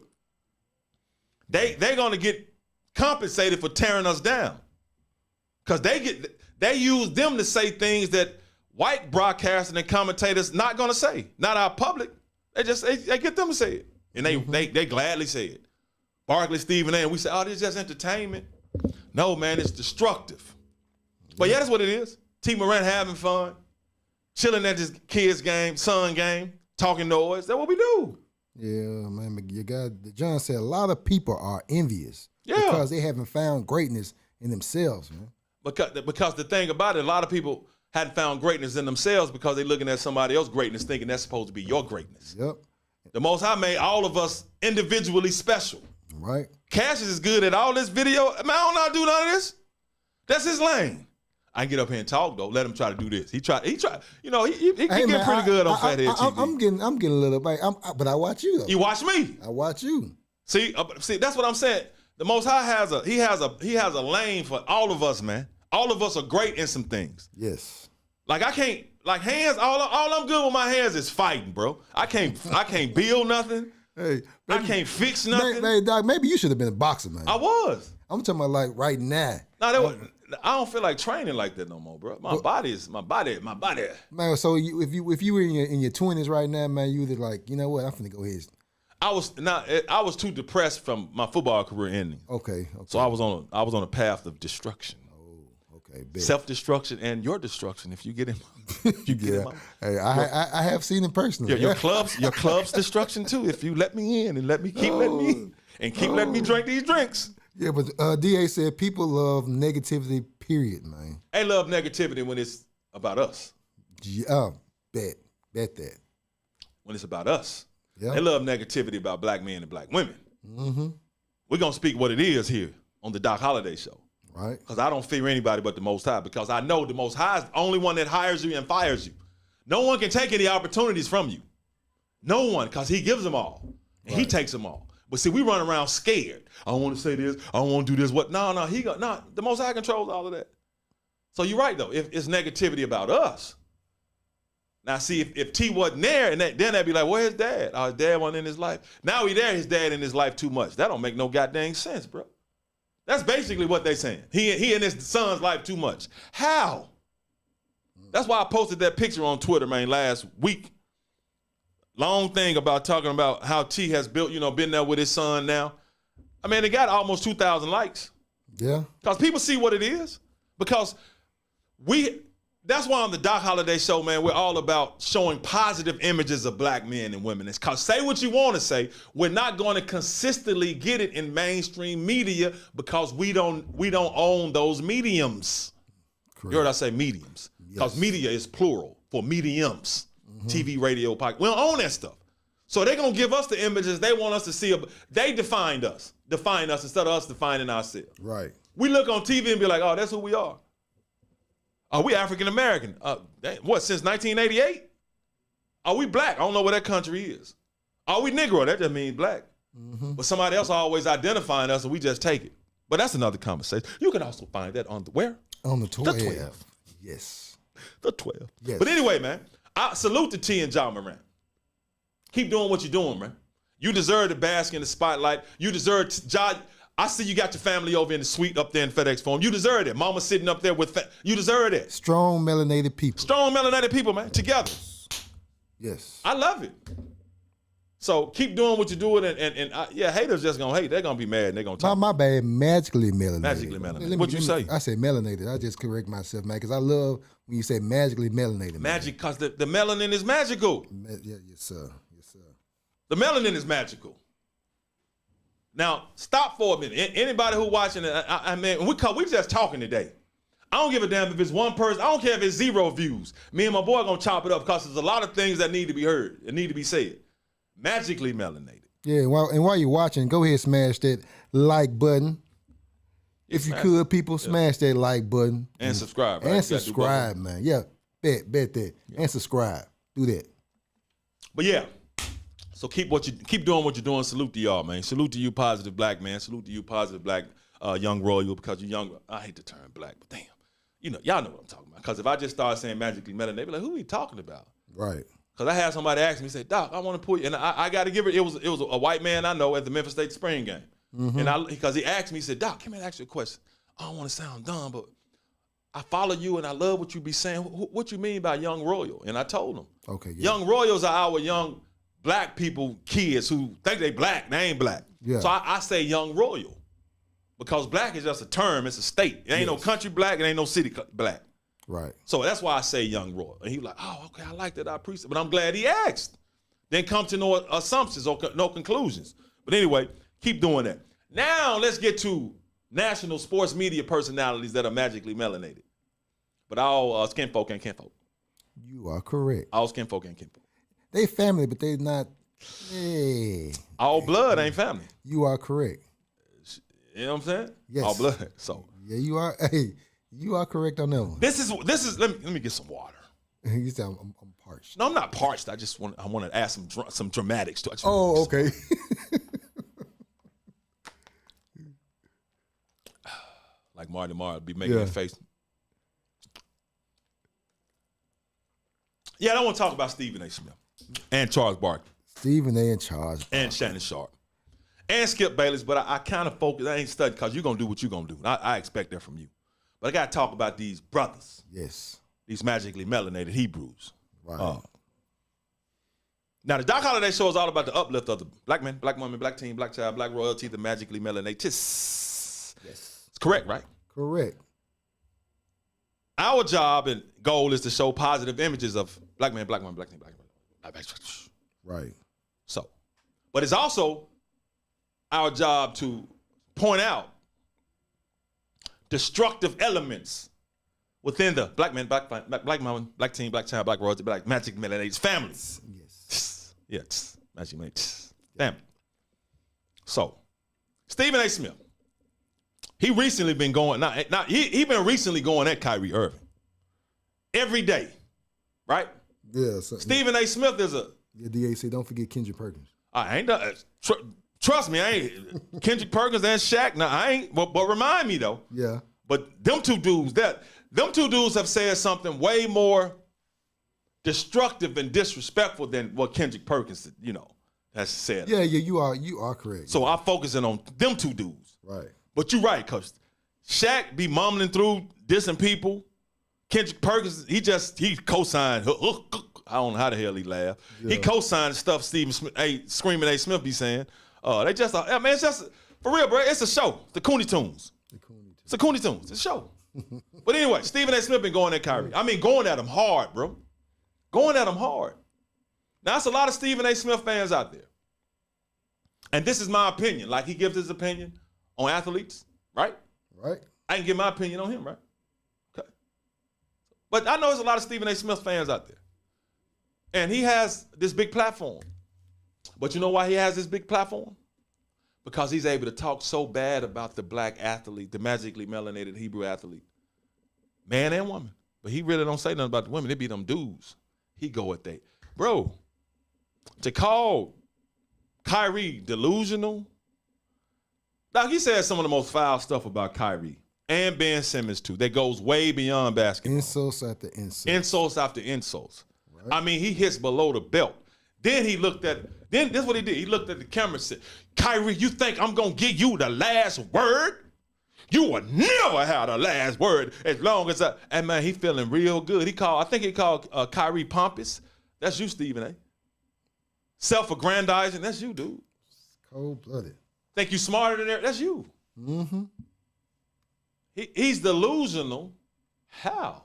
They're gonna get compensated for tearing us down, because they use them to say things that white broadcasters and commentators not gonna say. Not our public. They get them to say it, and they gladly say it. Barkley, Stephen A. and we say, oh, this is just entertainment. No, man, it's destructive. But yeah, that's what it is. T. Morant having fun, chilling at his kid's game, son game, talking noise. That's what we do. Yeah, man. You got John said a lot of people are envious because they haven't found greatness in themselves, man. Because the thing about it, a lot of people hadn't found greatness in themselves because they're looking at somebody else's greatness, thinking that's supposed to be your greatness. Yep. The Most High made all of us individually special. Right. Cassius is good at all this video. Man, I don't know how to do none of this. That's his lane. I can get up here and talk though. Let him try to do this. He try. You know, he can get pretty good on Fathead TV. I'm getting a little bit. But I watch you though. You watch me. I watch you. See, that's what I'm saying. The Most High has a lane for all of us, man. All of us are great in some things. Yes. Like I can't, like hands. All I'm good with my hands is fighting, bro. I can't build nothing. Hey, I can't fix nothing. Hey, Doc, maybe you should have been a boxer, man. I was. I'm talking about like right now. No, I don't feel like training like that no more, bro. My body. Man, so if you were in your 20s right now, man, you would like, you know what? I'm finna go ahead. I was too depressed from my football career ending. Okay. So I was on a path of destruction. Oh, okay. Bet. Self-destruction and your destruction if you get in. Hey, I have seen it personally. Your club's destruction too. If you let me in and let me letting me drink these drinks. Yeah, but DA said people love negativity, period, man. They love negativity when it's about us. Yeah, bet that. When it's about us. Yeah. They love negativity about black men and black women. Mm-hmm. We're going to speak what it is here on the Doc Holliday Show. Right. Because I don't fear anybody but the Most High, because I know the Most High is the only one that hires you and fires you. No one can take any opportunities from you. No one, because he gives them all. And he takes them all. But see, we run around scared. I don't want to say this. I don't want to do this. What? No. The Most High controls all of that. So you're right, though. If it's negativity about us. Now, see, if T wasn't there, and then they'd be like, where's his dad? Oh, his dad wasn't in his life. Now he there, his dad in his life too much. That don't make no goddamn sense, bro. That's basically what they saying. He in his son's life too much. How? That's why I posted that picture on Twitter, man, last week. Long thing about talking about how T has built, been there with his son now. I mean, it got almost 2,000 likes. Yeah. Because people see what it is. Because that's why on the Doc Holliday Show, man, we're all about showing positive images of black men and women. It's because say what you want to say. We're not going to consistently get it in mainstream media because we don't own those mediums. Correct. You heard I say mediums. Because media is plural for mediums. TV, radio, podcast. We don't own that stuff. So they're going to give us the images they want us to see. They define us instead of us defining ourselves. Right. We look on TV and be like, oh, that's who we are. Are we African-American? What, since 1988? Are we black? I don't know where that country is. Are we Negro? That just means black. But somebody else always identifying us and we just take it. But that's another conversation. You can also find that on the where? On the 12. The 12. Yes. The 12. Yes. But anyway, man, I salute to T and John Morant. Keep doing what you're doing, man. You deserve to bask in the spotlight. You deserve John. I see you got your family over in the suite up there in FedEx Forum. You deserve it. Mama sitting up there with you deserve it. Strong melanated people. Strong melanated people, man. Together. Yes. I love it. So keep doing what you're doing, and haters just gonna hate. They're gonna be mad. And they're gonna talk. My bad. Magically melanated. Magically melanated. What'd you say? I said melanated. I just correct myself, man, because I love when you say magically melanated. Magic, because the melanin is magical. Yes, sir. Yes, sir. The melanin is magical. Now, stop for a minute. Anybody who watching it, I mean, we just talking today. I don't give a damn if it's one person. I don't care if it's 0 views. Me and my boy gonna chop it up because there's a lot of things that need to be heard and need to be said. Magically melanated. Yeah, and while you're watching, go ahead and smash that like button. If you could, people, smash that like button. And subscribe. Right? And subscribe, man. Yeah, bet that. Yeah. And subscribe. Do that. But yeah. So keep doing what you're doing. Salute to y'all, man. Salute to you, positive black man. Salute to you, positive black young royal, because you're young. I hate the term black, but damn, y'all know what I'm talking about. Because if I just start saying magically melanated, they be like, who are you talking about? Right. Because I had somebody ask me, say, Doc, I want to pull you, and I got to give it. It was a white man I know at the Memphis State spring game, and because he asked me, he said, Doc, come here and ask you a question. I don't want to sound dumb, but I follow you and I love what you be saying. What you mean by young royal? And I told him, okay, yeah. Young royals are our young black people, kids who think they black, they ain't black. Yeah. So I say young royal because black is just a term, it's a state. It ain't no country black, it ain't no city black. Right. So that's why I say young royal. And he was like, oh, okay, I like that, I appreciate it. But I'm glad he asked. Then come to no assumptions or no conclusions. But anyway, keep doing that. Now let's get to national sports media personalities that are magically melanated. But all skinfolk ain't kinfolk. You are correct. All skinfolk ain't kinfolk. They family, but they not. Hey. All blood ain't family. You are correct. You know what I'm saying? Yes. All blood. So yeah, you are. Hey, you are correct on that one. This is. Let me get some water. You said I'm parched. No, I'm not parched. I want to add some dramatics to it. Oh, okay. Like Marty Marr be making that face. Yeah, I don't want to talk about Stephen A. Smith and Charles Barkley. Stephen A. and Charles Barkley. And Shannon Sharp. And Skip Bayless, but I kind of focus. I ain't studying because you're going to do what you're going to do. I expect that from you. But I got to talk about these brothers. Yes. These magically melanated Hebrews. Right. Now, the Doc Holliday Show is all about the uplift of the black man, black woman, black teen, black child, black royalty, the magically melanated. Yes. It's correct, right? Correct. Our job and goal is to show positive images of black man, black woman, black teen, black woman. Right. So, but it's also our job to point out destructive elements within the black man, black woman, black teen, black child, black royalty, black magic melanated families. Yes. Yes. Magic melanated family. So, Stephen A. Smith. He recently been going, he been recently going at Kyrie Irving. Every day. Right? Yeah. Stephen A. Smith is a... Yeah, DAC, don't forget Kendrick Perkins. I ain't done... Trust me, I ain't... Kendrick Perkins and Shaq, no, I ain't... But remind me, though. Yeah. But them two dudes have said something way more destructive and disrespectful than what Kendrick Perkins, has said. Yeah, you are correct. So I'm focusing on them two dudes. Right. But you're right, because Shaq be mumbling through dissing people. Kendrick Perkins, he co-signed. I don't know how the hell he laughed. Yeah. He co-signed stuff Screaming A. Smith be saying. They just, man, it's just, for real, bro, it's a show. It's the Cooney Tunes. It's the Cooney Tunes. It's a show. But anyway, Stephen A. Smith been going at Kyrie. I mean, going at him hard, bro. Going at him hard. Now, that's a lot of Stephen A. Smith fans out there. And this is my opinion. Like, he gives his opinion on athletes, right? Right. I can give my opinion on him, right? Okay. But I know there's a lot of Stephen A. Smith fans out there. And he has this big platform. But you know why he has this big platform? Because he's able to talk so bad about the black athlete, the magically melanated Hebrew athlete, man and woman. But he really don't say nothing about the women. They be them dudes. He go at they. Bro, to call Kyrie delusional. Now, he said some of the most foul stuff about Kyrie and Ben Simmons, too. That goes way beyond basketball. Insults after insults. Insults after insults. Right. I mean, he hits below the belt. Then he looked at, then this is what he did. He looked at the camera and said, Kyrie, you think I'm going to give you the last word? You will never have the last word as long as and man, he feeling real good. I think he called Kyrie pompous. That's you, Stephen A. Self-aggrandizing, that's you, dude. Cold-blooded. Think you smarter than that? That's you. Mm-hmm. He's delusional. How?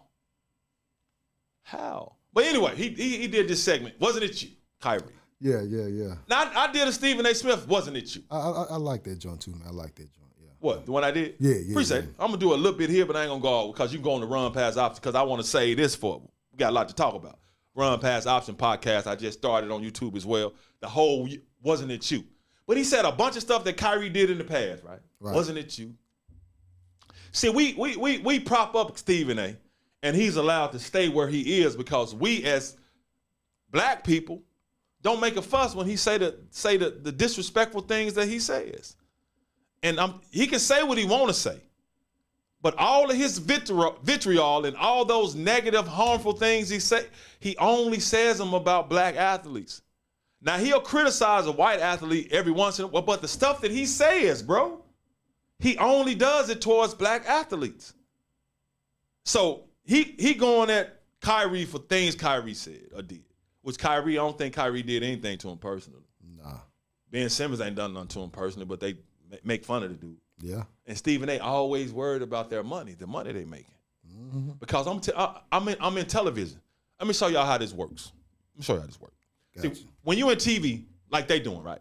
But anyway, he did this segment. Wasn't it you, Kyrie? Yeah. Now, I did a Stephen A. Smith. Wasn't it you? I like that joint, too, man. I like that joint, yeah. What, the one I did? Yeah. Appreciate it. I'm going to do a little bit here, but I ain't going to go all because you can go on the Run Past Option because I want to say this we got a lot to talk about. Run Past Option podcast. I just started on YouTube as well. The whole Wasn't It You? But he said a bunch of stuff that Kyrie did in the past, right? Wasn't it you? See, we prop up Stephen A. and he's allowed to stay where he is because we as black people don't make a fuss when he say the disrespectful things that he says. And he can say what he want to say. But all of his vitriol and all those negative, harmful things he only says them about black athletes. Now, he'll criticize a white athlete every once in a while, but the stuff that he says, bro, he only does it towards black athletes. So he going at Kyrie for things Kyrie said or did, which I don't think Kyrie did anything to him personally. Nah. Ben Simmons ain't done nothing to him personally, but they make fun of the dude. Yeah. And Stephen A. always worried about their money, the money they making. Mm-hmm. Because I'm in television. Let me show y'all how this works. Gotcha. See, when you in TV, like they doing, right?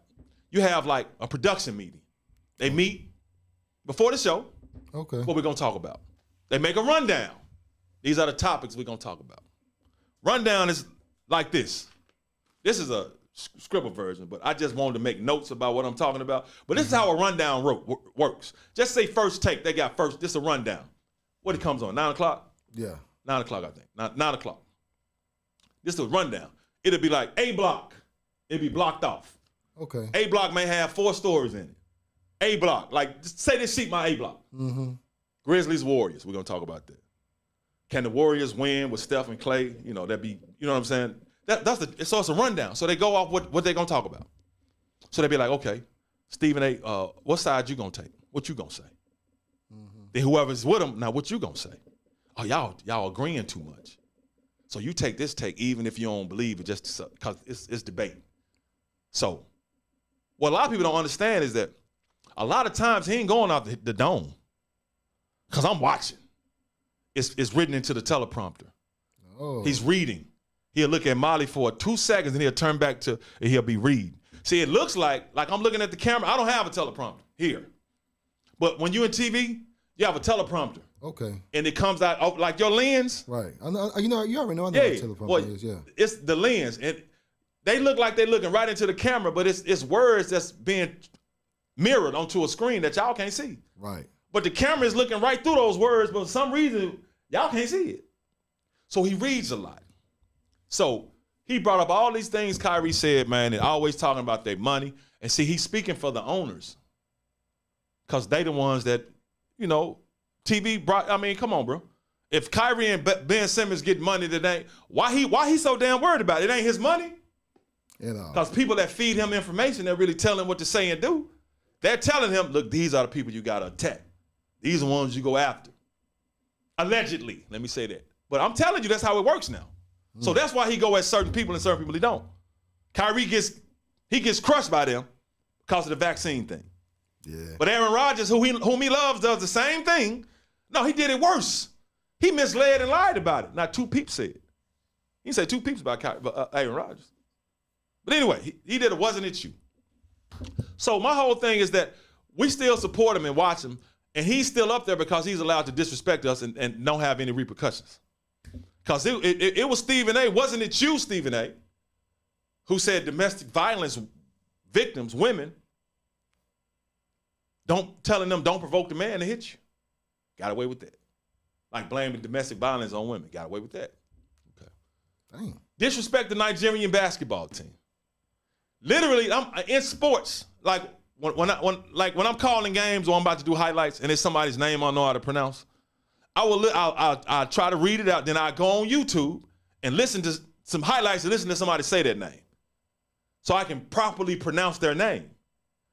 You have like a production meeting. They meet before the show. Okay. What we're gonna talk about. They make a rundown. These are the topics we're gonna talk about. Rundown is like this. This is a scribble version, but I just wanted to make notes about what I'm talking about. But this is how a rundown works. Just say first take. They got first. This is a rundown. What it comes on? 9 o'clock? Yeah. 9 o'clock, I think. 9 o'clock. This is a rundown. It'll be like A block. It'll be blocked off. Okay. A block may have 4 stories in it. A block. Like, just say this sheet my A block. Mm-hmm. Grizzlies, Warriors. We're going to talk about that. Can the Warriors win with Steph and Clay? You know, you know what I'm saying? So it's a rundown. So they go off what they're going to talk about. So they be like, okay, Stephen A., what side you going to take? What you going to say? Mm-hmm. Then whoever's with them, now what you going to say? Oh, y'all agreeing too much. So you take this take even if you don't believe it just because it's debate. So what a lot of people don't understand is that a lot of times he ain't going out the dome because I'm watching. It's written into the teleprompter. Oh. He's reading. He'll look at Molly for 2 seconds and he'll turn back to, and he'll be reading. See, it looks like I'm looking at the camera. I don't have a teleprompter here. But when you're in TV, you have a teleprompter. Okay. And it comes out like your lens. Right. You already know I know what a teleprompter is, yeah. It's the lens. And they look like they're looking right into the camera, but it's words that's being mirrored onto a screen that y'all can't see. Right. But the camera is looking right through those words, but for some reason, y'all can't see it. So he reads a lot. So he brought up all these things Kyrie said, man, and always talking about their money. And see, he's speaking for the owners. Because they the ones that, you know, TV brought, I mean, come on, bro. If Kyrie and Ben Simmons get money today, why he so damn worried about it? It ain't his money. Because people that feed him information, they're really telling him what to say and do. They're telling him, look, these are the people you got to attack. These are the ones you go after. Allegedly, let me say that. But I'm telling you, that's how it works now. So that's why he go at certain people and certain people he don't. Kyrie gets crushed by them because of the vaccine thing. Yeah. But Aaron Rodgers, whom he loves, does the same thing. No, he did it worse. He misled and lied about it. Not two peeps said. He said two peeps about Aaron Rodgers. But anyway, he did it. Wasn't it you? So my whole thing is that we still support him and watch him, and he's still up there because he's allowed to disrespect us and don't have any repercussions. Because it was Stephen A. Wasn't it you, Stephen A., who said domestic violence victims, women, telling them don't provoke the man to hit you. Got away with that. Like blaming domestic violence on women. Got away with that. Okay. Damn. Disrespect the Nigerian basketball team. Literally, I'm in sports. Like when I'm calling games or I'm about to do highlights and there's somebody's name I don't know how to pronounce, I'll try to read it out. Then I go on YouTube and listen to some highlights and listen to somebody say that name, so I can properly pronounce their name.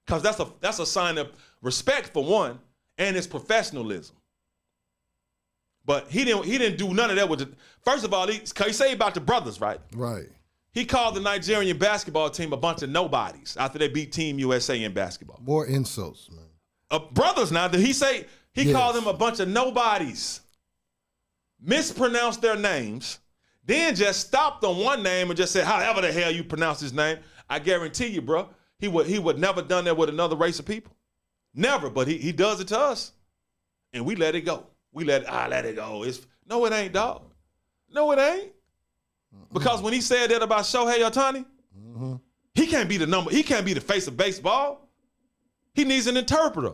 Because that's a sign of respect for one, and it's professionalism. But he didn't do none of that with it. First of all, he say about the brothers, right? Right. He called the Nigerian basketball team a bunch of nobodies after they beat Team USA in basketball. More insults, man. Brothers now, did he say he Yes. called them a bunch of nobodies? Mispronounced their names, then just stopped on one name and just said, however the hell you pronounce his name. I guarantee you, bro, he would never done that with another race of people. Never, but he does it to us. And we let it go. Let it go. No, it ain't, dog. No, it ain't. Because when he said that about Shohei Ohtani, he can't be the face of baseball. He needs an interpreter.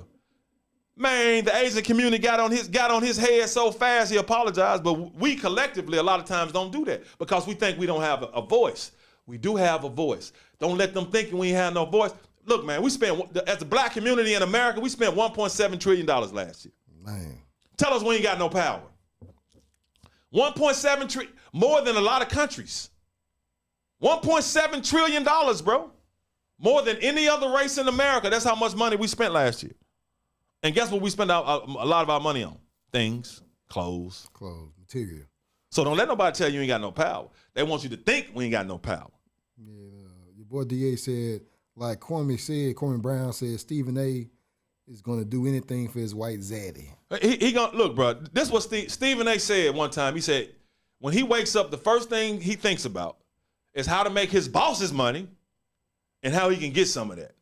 Man, the Asian community got on his head so fast he apologized, but we collectively a lot of times don't do that because we think we don't have a voice. We do have a voice. Don't let them think we ain't have no voice. Look, man, as a black community in America, we spent $1.7 trillion last year. Man. Tell us we ain't got no power. 1.7 trillion, more than a lot of countries. $1.7 trillion, bro. More than any other race in America. That's how much money we spent last year. And guess what we spent a lot of our money on? Things, clothes, material. So don't let nobody tell you ain't got no power. They want you to think we ain't got no power. Yeah, your boy DA said, like Kwame Brown said, Stephen A. is going to do anything for his white zaddy. He gonna look, bro. This is what Stephen A. said one time. He said when he wakes up, the first thing he thinks about is how to make his bosses money and how he can get some of that.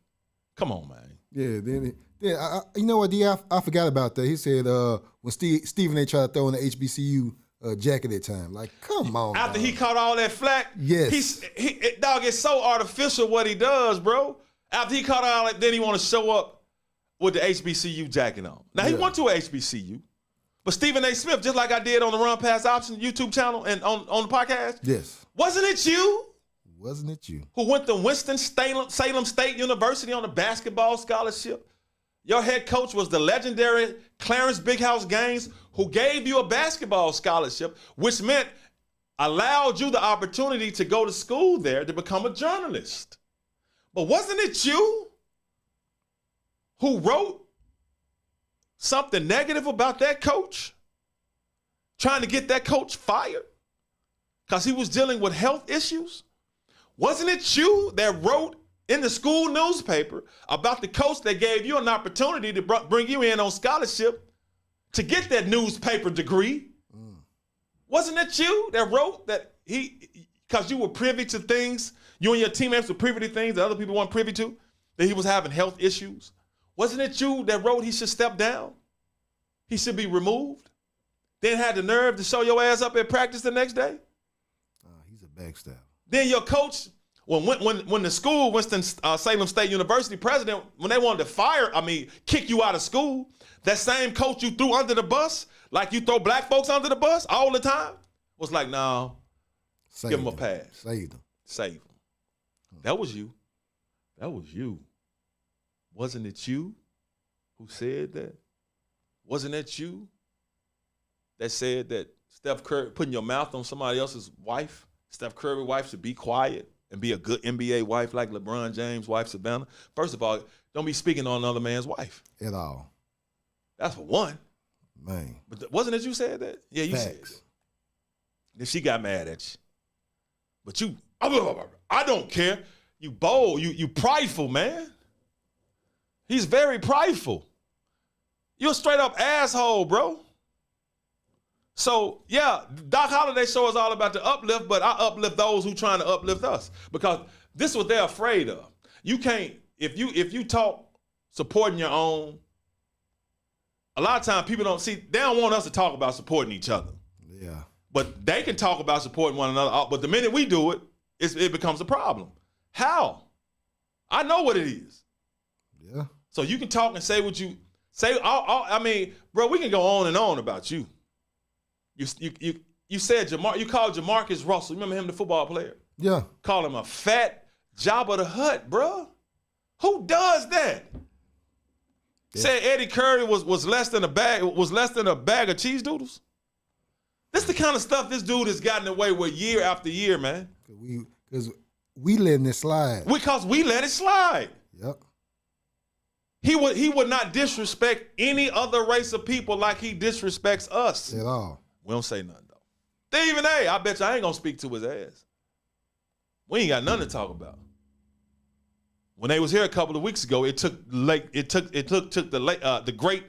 Come on, man. Yeah, then you know what, D? I forgot about that. He said when Stephen A. tried to throw in the HBCU jacket at time. Like, come on. After dog. he caught all that flack, yes, dog, it's so artificial what he does, bro. After he caught all that, then he want to show up with the HBCU jacket on. Now, he went to a HBCU, but Stephen A. Smith, just like I did on the Run Pass Option YouTube channel and on the podcast, yes, wasn't it you? Wasn't it you? Who went to Winston-Salem State University on a basketball scholarship? Your head coach was the legendary Clarence Big House Gaines, who gave you a basketball scholarship, which meant allowed you the opportunity to go to school there to become a journalist. But wasn't it you who wrote something negative about that coach, trying to get that coach fired because he was dealing with health issues? Wasn't it you that wrote in the school newspaper about the coach that gave you an opportunity to bring you in on scholarship to get that newspaper degree? Wasn't it you that wrote that because you were privy to things, you and your teammates were privy to things that other people weren't privy to, that he was having health issues? Wasn't it you that wrote he should step down? He should be removed? Then had the nerve to show your ass up at practice the next day? He's a backstab. Then your coach, when the school, Winston-Salem State University president, when they wanted to kick you out of school, that same coach you threw under the bus, like you throw black folks under the bus all the time, was like, no, give him a pass. Save him. That was you. That was you. Wasn't it you who said that? Wasn't it you that said that Steph Curry, putting your mouth on somebody else's wife, Steph Curry's wife should be quiet and be a good NBA wife like LeBron James' wife, Savannah? First of all, don't be speaking on another man's wife. At all. That's for one. Man. But wasn't it you said that? Yeah, you said that. Then she got mad at you. But you, I don't care. You bold, you prideful, man. He's very prideful. You're a straight up asshole, bro. So, yeah, Doc Holliday show is all about the uplift, but I uplift those who trying to uplift us. Because this is what they're afraid of. You can't, if you talk supporting your own, a lot of times people they don't want us to talk about supporting each other. Yeah. But they can talk about supporting one another. But the minute we do it, it becomes a problem. How? I know what it is. Yeah. So you can talk and say what you say. I mean, bro, we can go on and on about you. You said you called Jamarcus Russell. Remember him, the football player? Yeah. Call him a fat Jabba the Hutt, bro. Who does that? Yeah. Said Eddie Curry was less than a bag of cheese doodles. This the kind of stuff this dude has gotten away with year after year, man. Because we letting it slide. Because we let it slide. Yep. He would not disrespect any other race of people like he disrespects us. At all. We don't say nothing, though. Stephen A., I bet you I ain't going to speak to his ass. We ain't got nothing to talk about. When they was here a couple of weeks ago, it took the great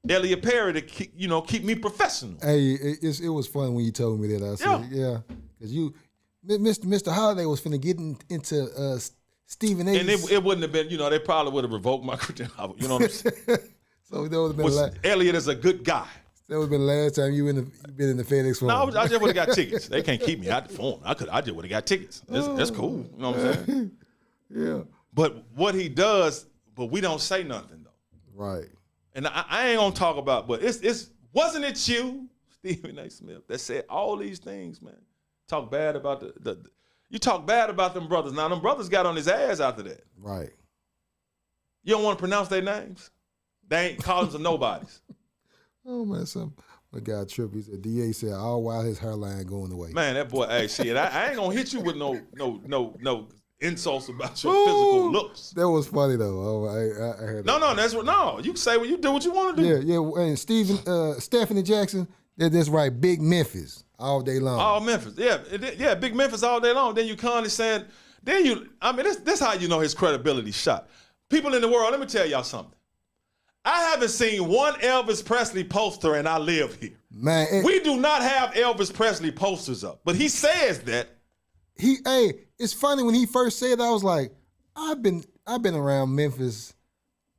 Elliot Perry to keep me professional. Hey, it was fun when you told me that. I said, yeah. Because Mr. Holliday was finna get into Stephen A. And it wouldn't have been, they probably would have revoked my credential. You know what I'm saying? So that would have been Elliot is a good guy. That would have been the last time you been in the FedEx Forum. No, I just would have got tickets. They can't keep me out the phone. I just would have got tickets. That's cool. You know what I'm saying? Yeah. But what he does, but we don't say nothing though. Right. And I ain't gonna talk about, but wasn't it you, Stephen A. Smith, that said all these things, man? Talk bad about you talk bad about them brothers. Now them brothers got on his ass after that. Right. You don't want to pronounce their names? They ain't columns of nobodies. Oh man, my guy tripped. He said DA said all while his hairline going away. Man, that boy, hey, shit, I ain't gonna hit you with no insults about your physical looks. That was funny though. I heard that. No, you can say what you do what you want to do. Yeah. And Stephanie Jackson, that's right, Big Memphis all day long. All Memphis, yeah, Big Memphis all day long. Then you kindly said, this how you know his credibility shot. People in the world, let me tell y'all something. I haven't seen one Elvis Presley poster and I live here. Man, we do not have Elvis Presley posters up, but he says that. It's funny when he first said that, I was like, I've been around Memphis,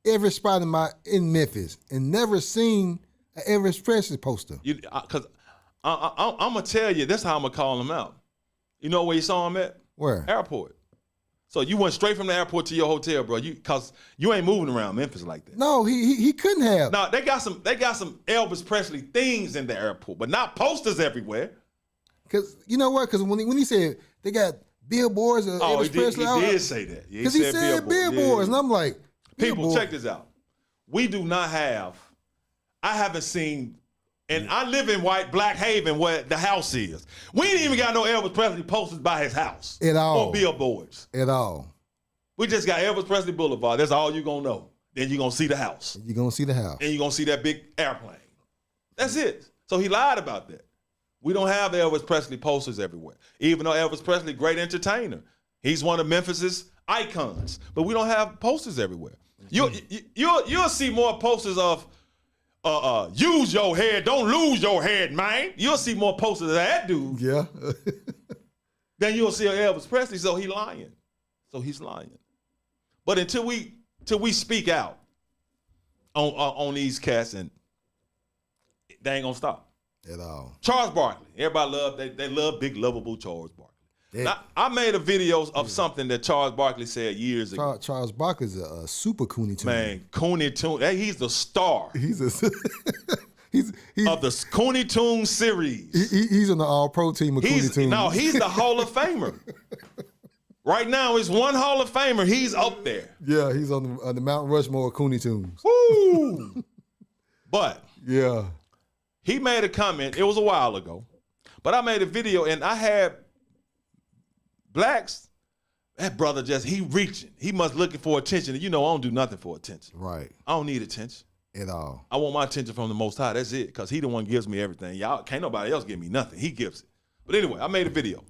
every spot in Memphis, and never seen an Elvis Presley poster. Because I'm gonna tell you, that's how I'm gonna call him out. You know where you saw him at? Where? Airport. So you went straight from the airport to your hotel, bro. Because you ain't moving around Memphis like that. No, he couldn't have. No, they got some Elvis Presley things in the airport, but not posters everywhere. Because you know what? Because when he said they got billboards of Elvis Presley, he did say that. Because he said billboards, and I'm like, people, check this out. We do not have. I haven't seen. And I live in Black Haven where the house is. We ain't even got no Elvis Presley posters by his house. At all. Or billboards. At all. We just got Elvis Presley Boulevard. That's all you're going to know. Then you're going to see the house. You're going to see the house. And you're going to see that big airplane. That's it. So he lied about that. We don't have Elvis Presley posters everywhere. Even though Elvis Presley, great entertainer. He's one of Memphis's icons. But we don't have posters everywhere. You'll see more posters of use your head, don't lose your head, man. You'll see more posters of that dude. Yeah. Than you'll see of Elvis Presley. So he's lying. But until we speak out on these cats, and they ain't gonna stop. At all. Charles Barkley. Everybody they love big lovable Charles Barkley. Now, I made a video of something that Charles Barkley said years ago. Charles Barkley's a super Cooney Tune. Man, Cooney Tune. He's the star. He's of the Cooney Tune series. He's on the All-Pro team of Cooney Tune. No, he's the Hall of Famer. Right now, it's one Hall of Famer. He's up there. Yeah, he's on the Mount Rushmore of Cooney Tunes. Woo! But yeah, he made a comment. It was a while ago. But I made a video, and I had blacks, that brother he reaching. He must looking for attention. You know, I don't do nothing for attention. Right. I don't need attention. At all. I want my attention from the Most High. That's it, because he the one gives me everything. Y'all can't nobody else give me nothing. He gives it. But anyway, I made a video.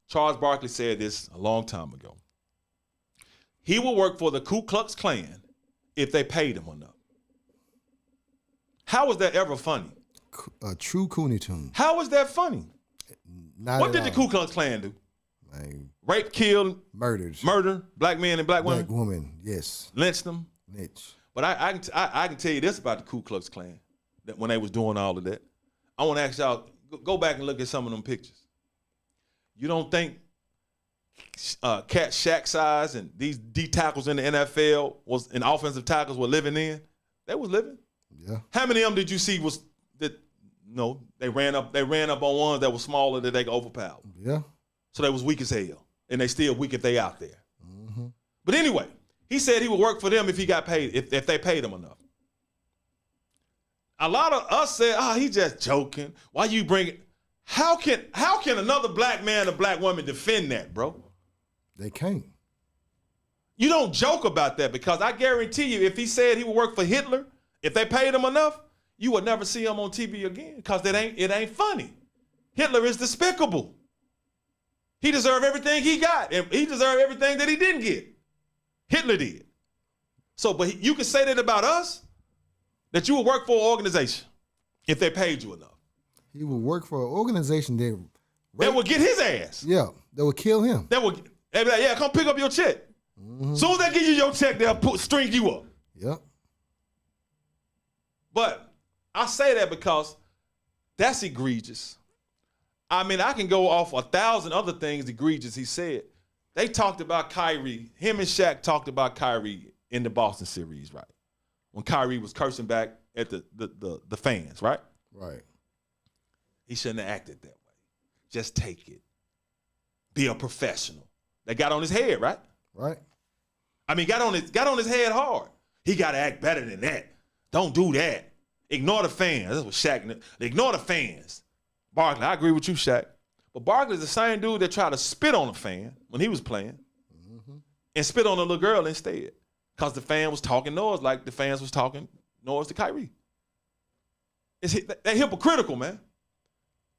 Charles Barkley said this a long time ago. He will work for the Ku Klux Klan if they paid him enough. How was that ever funny? A true Cooney Tune. How was that funny? Not what did all. the Ku Klux Klan do? Man, Rape, kill, murder, black men and black women, black woman, yes, lynched them. Lynch. But I can tell you this about the Ku Klux Klan, that when they was doing all of that. I want to ask y'all, go back and look at some of them pictures. You don't think Cat Shaq size and these D tackles in the NFL and offensive tackles were living in? They was living. Yeah. How many of them did you see they ran up on ones that were smaller that they could overpower? Yeah. So they was weak as hell. And they still weak if they out there. Mm-hmm. But anyway, he said he would work for them if he got paid, if they paid him enough. A lot of us said, he just joking. Why you bring it? How can another black man or black woman defend that, bro? They can't. You don't joke about that, because I guarantee you, if he said he would work for Hitler, if they paid him enough, you would never see him on TV again, because it ain't funny. Hitler is despicable. He deserved everything he got, and he deserved everything that he didn't get. Hitler did. So, but you can say that about us, that you would work for an organization if they paid you enough. He would work for an organization that would get his ass. Yeah, that would kill him. They'd be like, yeah, come pick up your check. Mm-hmm. Soon as they give you your check, they'll string you up. Yep. But I say that because that's egregious. I mean, I can go off 1,000 other things egregious he said. They talked about Kyrie. Him and Shaq talked about Kyrie in the Boston series, right? When Kyrie was cursing back at the fans, right? Right. He shouldn't have acted that way. Just take it. Be a professional. They got on his head, right? Right. I mean, got on his head hard. He got to act better than that. Don't do that. Ignore the fans. That's what Shaq. Ignore the fans. Barkley, I agree with you, Shaq. But Barkley's the same dude that tried to spit on a fan when he was playing, and spit on a little girl instead, because the fan was talking noise like the fans was talking noise to Kyrie. They're hypocritical, man.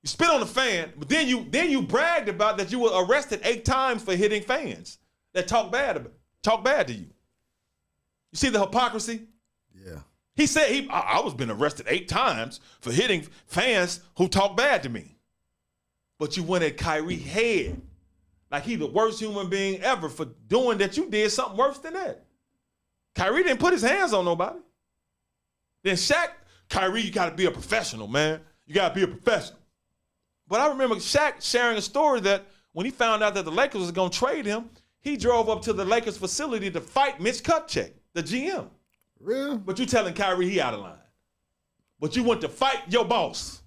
You spit on the fan, but then you bragged about that you were arrested 8 times for hitting fans that talk bad to you. You see the hypocrisy? Yeah. He said I was been arrested 8 times for hitting fans who talk bad to me. But you went at Kyrie's head like he the worst human being ever for doing that. You did something worse than that. Kyrie didn't put his hands on nobody. Then Shaq, Kyrie, you got to be a professional, man. You got to be a professional. But I remember Shaq sharing a story that when he found out that the Lakers was going to trade him, he drove up to the Lakers facility to fight Mitch Kupchak, the GM. Really? But you telling Kyrie he out of line. But you went to fight your boss.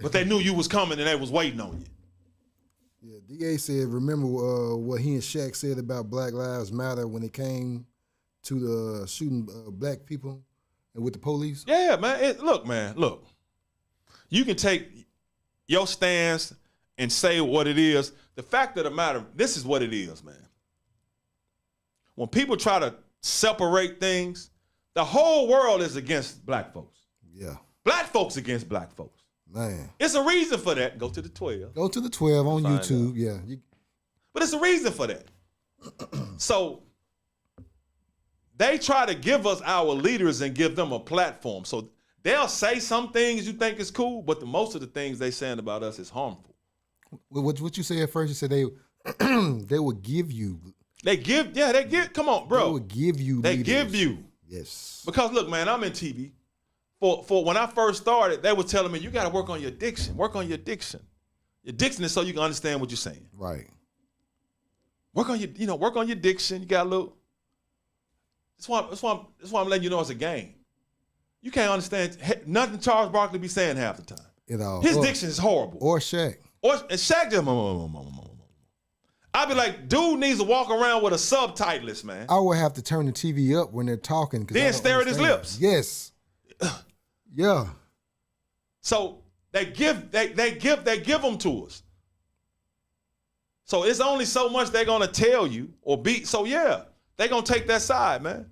But they knew you was coming and they was waiting on you. Yeah, DA said, remember what he and Shaq said about Black Lives Matter when it came to the shooting black people and with the police? Yeah, man. Look. You can take your stance and say what it is. The fact of the matter, this is what it is, man. When people try to separate things, the whole world is against black folks. Yeah. Black folks against black folks. Man. It's a reason for that. Go to the 12. Go to the 12 on YouTube. Yeah. But it's a reason for that. So they try to give us our leaders and give them a platform. So they'll say some things you think is cool, but most of the things they saying about us is harmful. What you say at first? You said they they would give you. They give. Come on, bro. They would give you. They leaders. give you. Yes. Because look, man, I'm in TV. For when I first started, they were telling me you got to work on your diction. Work on your diction. Your diction is so you can understand what you're saying. Right. Work on your diction. You got a little. That's why I'm letting you know it's a game. You can't understand nothing Charles Barkley be saying half the time. His diction is horrible. Or Shaq. And Shaq just. I'd be like, dude needs to walk around with a subtitlist, man. I would have to turn the TV up when they're talking. Then stare at his lips. Yes. Yeah. So they give them to us. So it's only so much they're gonna tell you or be. So yeah, they're gonna take that side, man.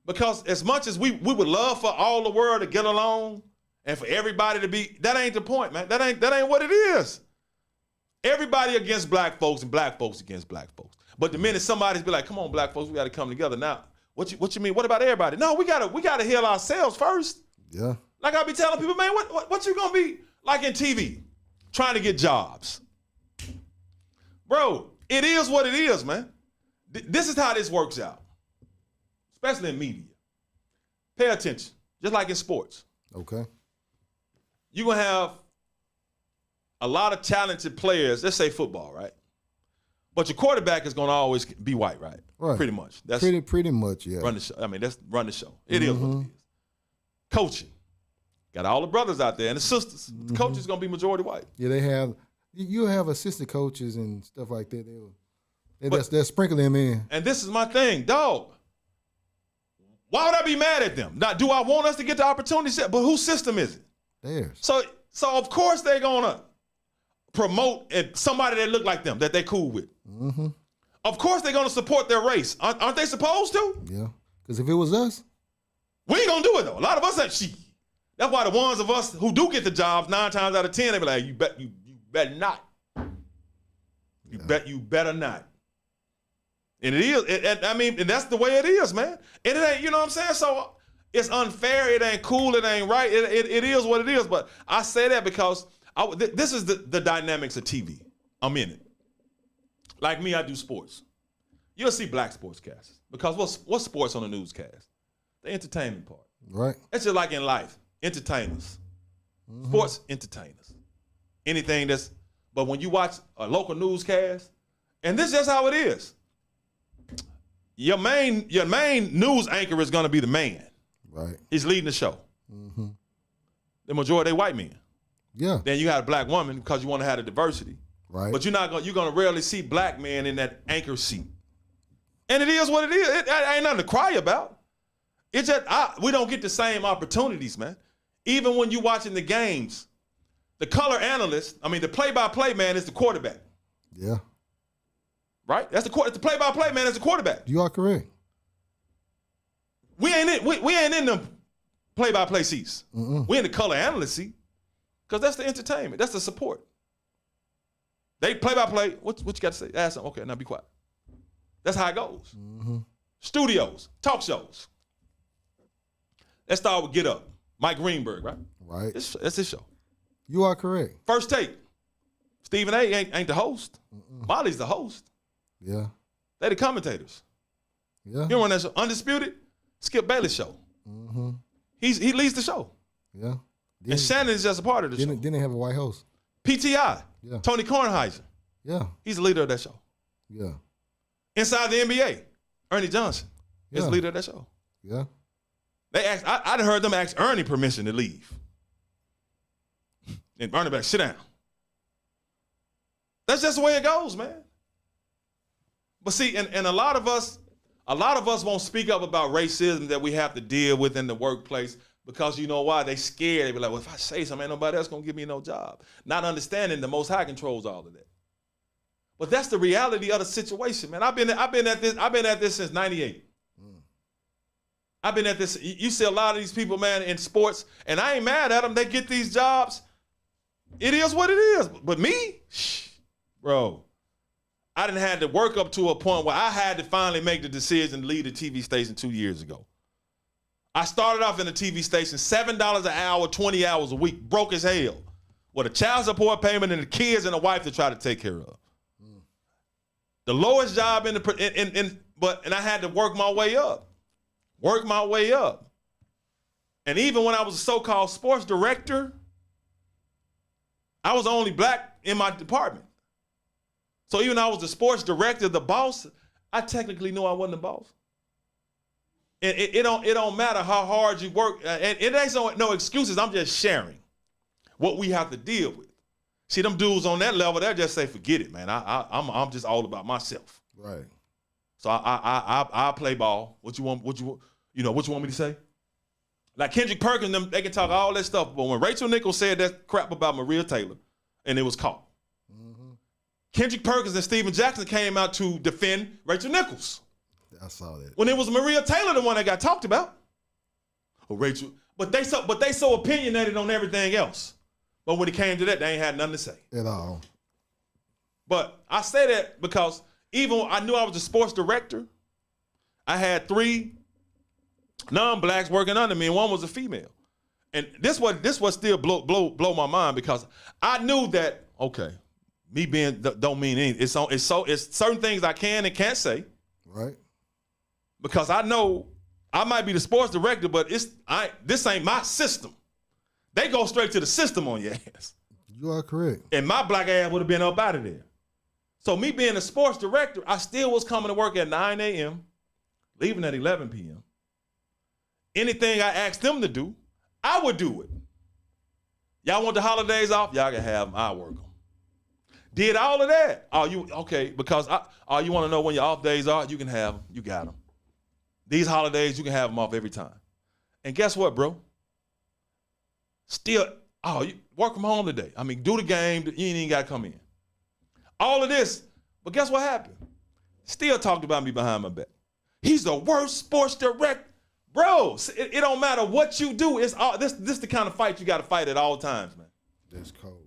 Because as much as we would love for all the world to get along and for everybody to be, that ain't the point, man. That ain't what it is. Everybody against black folks and black folks against black folks. But the minute somebody's be like, come on, black folks, we got to come together. Now, what you mean? What about everybody? No, we gotta heal ourselves first. Yeah. Like I be telling people, man, what you gonna be like in TV? Trying to get jobs. Bro, it is what it is, man. This is how this works out. Especially in media. Pay attention. Just like in sports. Okay. You're going to have a lot of talented players. Let's say football, right? But your quarterback is going to always be white, right? Right. Pretty much. That's pretty much, yeah. Run the show. I mean, that's run the show. It is what it is. Coaching. Got all the brothers out there and the sisters. The coach is going to be majority white. Yeah, you'll have assistant coaches and stuff like that. They'll sprinkle them in. And this is my thing, dog. Why would I be mad at them? Now, do I want us to get the opportunity set? But whose system is it? Theirs. So of course they're gonna promote somebody that look like them, that they cool with. Mm-hmm. Of course they're gonna support their race. Aren't they supposed to? Yeah. Because if it was us, we ain't gonna do it though. A lot of us ain't shit. That's why the ones of us who do get the jobs, 9 times out of 10, they be like, you better not. You better not. And it is, and that's the way it is, man. And it ain't, you know what I'm saying? So it's unfair, it ain't cool, it ain't right. It is what it is. But I say that because this is the dynamics of TV. I'm in it. Like me, I do sports. You'll see black sportscasters. Because what's sports on the newscast? The entertainment part. Right. It's just like in life. Entertainers. Sports entertainers. Anything but when you watch a local newscast, and this is just how it is. Your main news anchor is gonna be the man. Right. He's leading the show. Mm-hmm. The majority, they white men. Yeah. Then you got a black woman because you want to have the diversity. Right. But you're gonna rarely see black men in that anchor seat. And it is what it is. It ain't nothing to cry about. It's just we don't get the same opportunities, man. Even when you watching the games, the color analyst, the play-by-play man is the quarterback. Yeah. Right? That's the play-by-play man is the quarterback. You are correct. We ain't in the play-by-play seats. We in the color analyst seat. Because that's the entertainment. That's the support. They play-by-play. What you got to say? Ask them. Okay, now be quiet. That's how it goes. Studios, talk shows. Let's start with Get Up. Mike Greenberg, right? Right. That's his show. You are correct. First Take. Stephen A. ain't the host. Molly's the host. Yeah. They the commentators. Yeah. You know when that show? Undisputed? Skip Bayless show. He leads the show. Yeah. And Shannon is just a part of the show. Didn't they have a white host? PTI. Yeah. Tony Kornheiser. Yeah. He's the leader of that show. Yeah. Inside the NBA, Ernie Johnson is the leader of that show. Yeah. They asked, I'd heard them ask Ernie permission to leave. And Ernie back, sit down. That's just the way it goes, man. But see, and a lot of us won't speak up about racism that we have to deal with in the workplace because you know why? They scared. They be like, well, if I say something, ain't nobody else gonna give me no job. Not understanding the Most High controls all of that. But that's the reality of the situation, man. I've been at this since '98. I've been at this. You see a lot of these people, man, in sports, and I ain't mad at them. They get these jobs. It is what it is. But me, bro, I didn't have to work up to a point where I had to finally make the decision to leave the TV station 2 years ago. I started off in the TV station, $7 an hour, 20 hours a week, broke as hell, with a child support payment and the kids and a wife to try to take care of. The lowest job and I had to work my way up. And even when I was a so-called sports director, I was the only black in my department. So even though I was the sports director, the boss, I technically knew I wasn't the boss. And it don't matter how hard you work. And it ain't no excuses. I'm just sharing what we have to deal with. See, them dudes on that level, they'll just say, forget it, man. I'm just all about myself. Right. So I play ball. What you want me to say? Like Kendrick Perkins, them, they can talk all that stuff, but when Rachel Nichols said that crap about Maria Taylor, and it was caught. Kendrick Perkins and Steven Jackson came out to defend Rachel Nichols. I saw that. When it was Maria Taylor, the one that got talked about. Or Rachel. But they so opinionated on everything else. But when it came to that, they ain't had nothing to say. At all. But I say that because even I knew I was a sports director, I had 3 non-blacks working under me, and one was a female. And this was still blow my mind because I knew that, okay, me being don't mean anything. It's certain things I can and can't say. Right. Because I know I might be the sports director, but this ain't my system. They go straight to the system on your ass. You are correct. And my black ass would have been up out of there. So me being a sports director, I still was coming to work at 9 a.m., leaving at 11 p.m. Anything I asked them to do, I would do it. Y'all want the holidays off? Y'all can have them. I'll work them. Did all of that. Okay, because you want to know when your off days are? You can have them. You got them. These holidays, you can have them off every time. And guess what, bro? Still, you work from home today. I mean, do the game. You ain't even got to come in. All of this, but guess what happened? Still talked about me behind my back. He's the worst sports director. Bro, it don't matter what you do. It's all this the kind of fight you got to fight at all times, man. That's cold.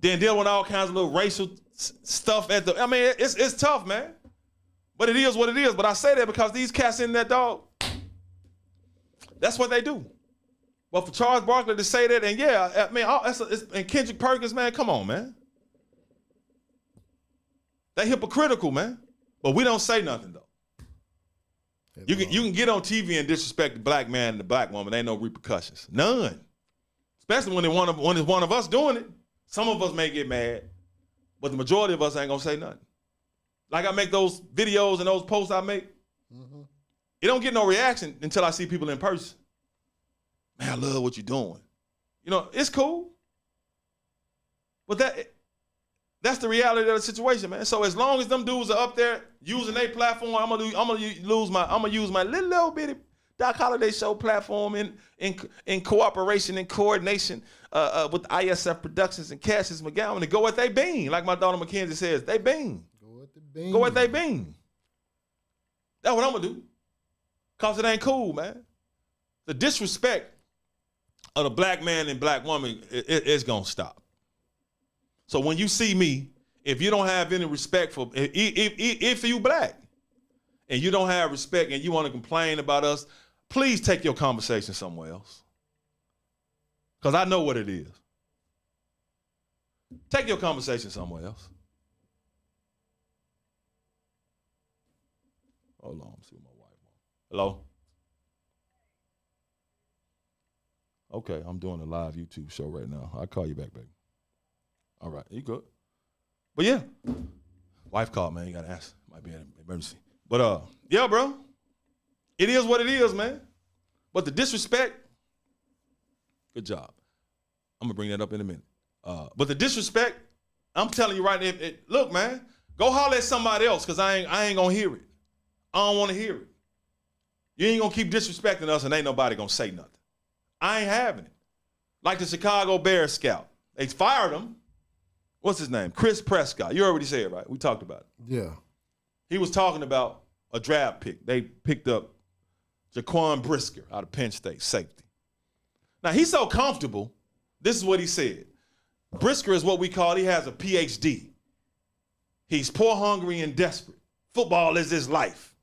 Then deal with all kinds of little racial stuff it's tough, man. But it is what it is. But I say that because these cats in that dog, that's what they do. But for Charles Barkley to say that, and yeah, I mean, and Kendrick Perkins, man, come on, man. They hypocritical, man. But we don't say nothing though. You can get on TV and disrespect the black man and the black woman. There ain't no repercussions. None. Especially when it's one of us doing it. Some of us may get mad, but the majority of us ain't gonna say nothing. Like I make those videos and those posts I make. Mm-hmm. It don't get no reaction until I see people in person. Man, I love what you're doing. You know, it's cool. But that's the reality of the situation, man. So as long as them dudes are up there using their platform, I'm gonna use my little bitty Doc Holliday Show platform in cooperation and coordination with ISF Productions and Cassius McGowan to go at they bean, like my daughter Mackenzie says, they bean. Go at the bean. Go at they bean. That's what I'm gonna do. Cause it ain't cool, man. The disrespect of the black man and black woman it's gonna stop. So when you see me, if you don't have any respect for, if you black, and you don't have respect and you want to complain about us, please take your conversation somewhere else. Because I know what it is. Take your conversation somewhere else. Hold on, let's see what my wife wants. Hello? Okay, I'm doing a live YouTube show right now. I'll call you back, baby. All right, you good? But yeah, wife called, man. You gotta ask. Might be an emergency. But yeah, bro, it is what it is, man. But the disrespect, good job. I'm gonna bring that up in a minute. But the disrespect, I'm telling you right now, look, man, go holler at somebody else, cause I ain't gonna hear it. I don't want to hear it. You ain't gonna keep disrespecting us, and ain't nobody gonna say nothing. I ain't having it. Like the Chicago Bears scout, they fired him. What's his name? Chris Prescott. You already said it, right? We talked about it. Yeah. He was talking about a draft pick. They picked up Jaquan Brisker out of Penn State, safety. Now, he's so comfortable. This is what he said. Brisker is what we call, he has a PhD. He's poor, hungry, and desperate. Football is his life.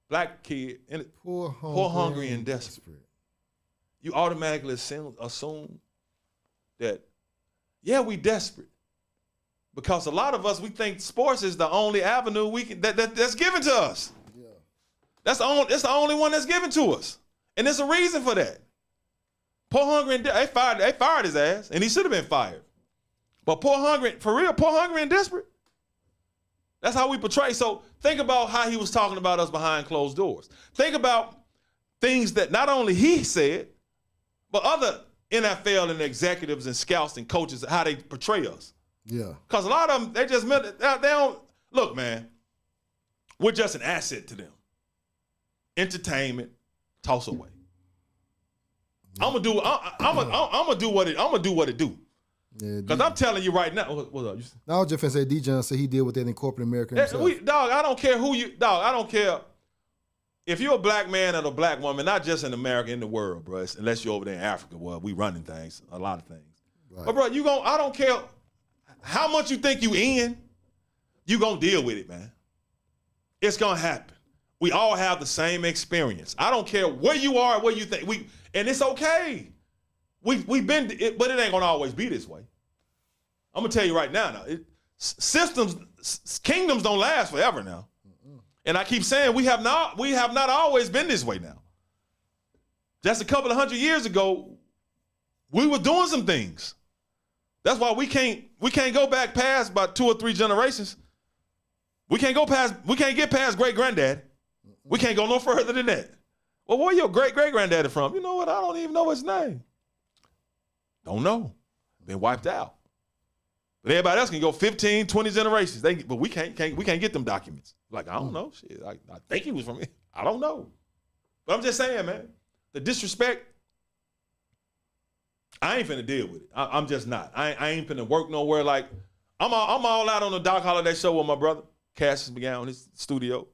Black kid, poor, hungry, and desperate. You automatically assume that, yeah, we desperate. Because a lot of us, we think sports is the only avenue that's given to us. Yeah. That's the only one that's given to us. And there's a reason for that. Poor, hungry, and they fired his ass, and he should have been fired. But poor, hungry, for real, poor, hungry, and desperate. That's how we portray. So think about how he was talking about us behind closed doors. Think about things that not only he said, but other NFL and executives and scouts and coaches, how they portray us. Yeah. Because a lot of them, they don't, look, man, we're just an asset to them. Entertainment, toss away. Yeah. I'm gonna do what it do. Yeah, Because I'm telling you right now. What's up? No, I was just going to say, D-John said he did with that in corporate America himself. I don't care who you, I don't care. If you're a black man and a black woman, not just in America, in the world, bro, unless you're over there in Africa, well, we running things, a lot of things. Right. But, bro, I don't care how much you think you in, you gonna deal with it, man. It's gonna happen. We all have the same experience. I don't care where you are, where you think, and it's okay. We've been, but it ain't gonna always be this way. I'm gonna tell you right now, kingdoms don't last forever now. And I keep saying we have not always been this way now. Just a couple of 100 years ago, we were doing some things. That's why we can't go back past about 2 or 3 generations. We can't get past great granddad. We can't go no further than that. Well, where your great granddaddy from? You know what? I don't even know his name. Don't know. Been wiped out. But everybody else can go 15, 20 generations. But we can't get them documents. Like, I don't know. Shit, I think he was from here. I don't know. But I'm just saying, man, the disrespect, I ain't finna deal with it. I'm just not. I ain't finna work nowhere. Like, I'm all out on the Doc Holliday show with my brother. Cassius began on his studio.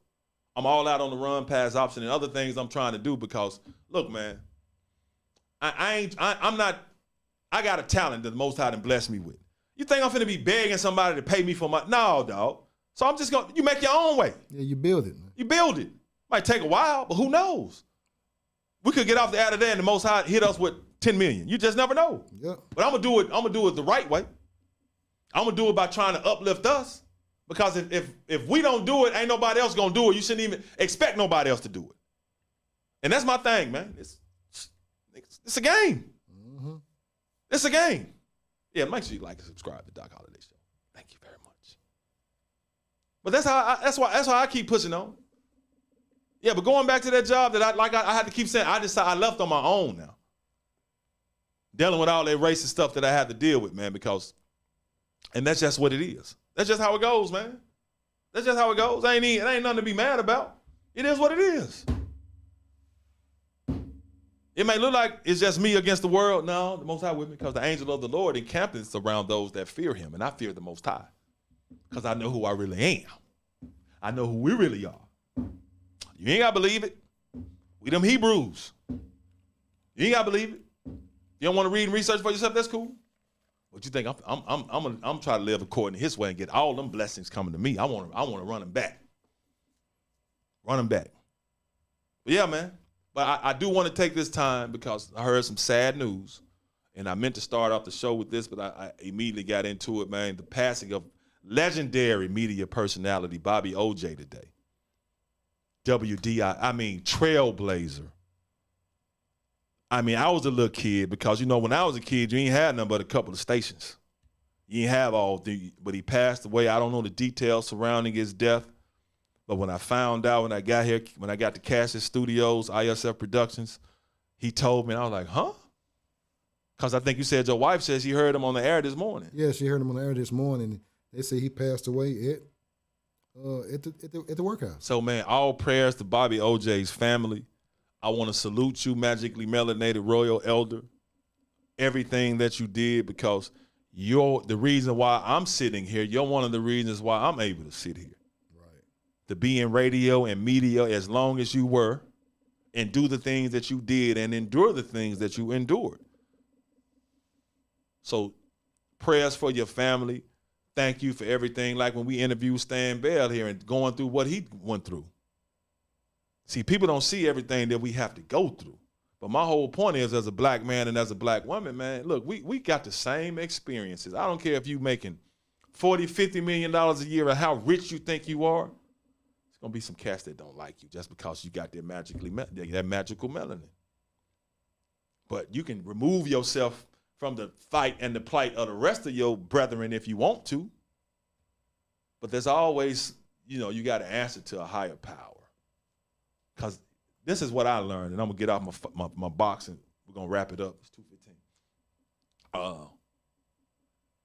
I'm all out on the run, pass option, and other things I'm trying to do because, look, man, I got a talent that the Most High done blessed me with. You think I'm finna be begging somebody to pay me for no, dog. So I'm just you make your own way. Yeah, you build it, man. You build it. Might take a while, but who knows? We could get off the out of there and the Most High hit us with 10 million. You just never know. Yeah. But I'm gonna do it the right way. I'm gonna do it by trying to uplift us. Because if we don't do it, ain't nobody else gonna do it. You shouldn't even expect nobody else to do it. And that's my thing, man. It's a game. Mm-hmm. It's a game. Yeah, make sure you like and subscribe to Doc Holliday Show. Thank you very much. But that's how I keep pushing on. Yeah, but going back to that job that I had to keep saying, I left on my own now. Dealing with all that racist stuff that I had to deal with, man, and that's just what it is. That's just how it goes, man. That's just how it goes. It ain't nothing to be mad about. It is what it is. It may look like it's just me against the world. No, the Most High with me because the angel of the Lord encampeth around those that fear him. And I fear the Most High because I know who I really am. I know who we really are. You ain't got to believe it. We them Hebrews. You ain't got to believe it. You don't want to read and research for yourself? That's cool. But you think I'm trying to live according to his way and get all them blessings coming to me. I want to run them back. Run them back. But yeah, man. But I do want to take this time because I heard some sad news, and I meant to start off the show with this, but I immediately got into it, man. The passing of legendary media personality Bobby OJ today. Trailblazer. I was a little kid because, when I was a kid, you ain't had nothing but a couple of stations. You ain't have but he passed away. I don't know the details surrounding his death. But when I found out, when I got to Cassius Studios, ISF Productions, he told me, and I was like, huh? Because I think you said your wife says she heard him on the air this morning. Yeah, she heard him on the air this morning. They say he passed away at the workhouse. So, man, all prayers to Bobby OJ's family. I want to salute you, magically melanated royal elder. Everything that you did, because you're the reason why I'm sitting here. You're one of the reasons why I'm able to sit here. To be in radio and media as long as you were and do the things that you did and endure the things that you endured. So prayers for your family. Thank you for everything. Like when we interviewed Stan Bell here and going through what he went through. See, people don't see everything that we have to go through. But my whole point is, as a black man and as a black woman, man, look, we got the same experiences. I don't care if you making $40, $50 million a year or how rich you think you are. Gonna be some cats that don't like you just because you got that magical melanin. But you can remove yourself from the fight and the plight of the rest of your brethren if you want to. But there's always, you got to answer to a higher power. Because this is what I learned, and I'm gonna get off my box and we're gonna wrap it up. It's 2:15.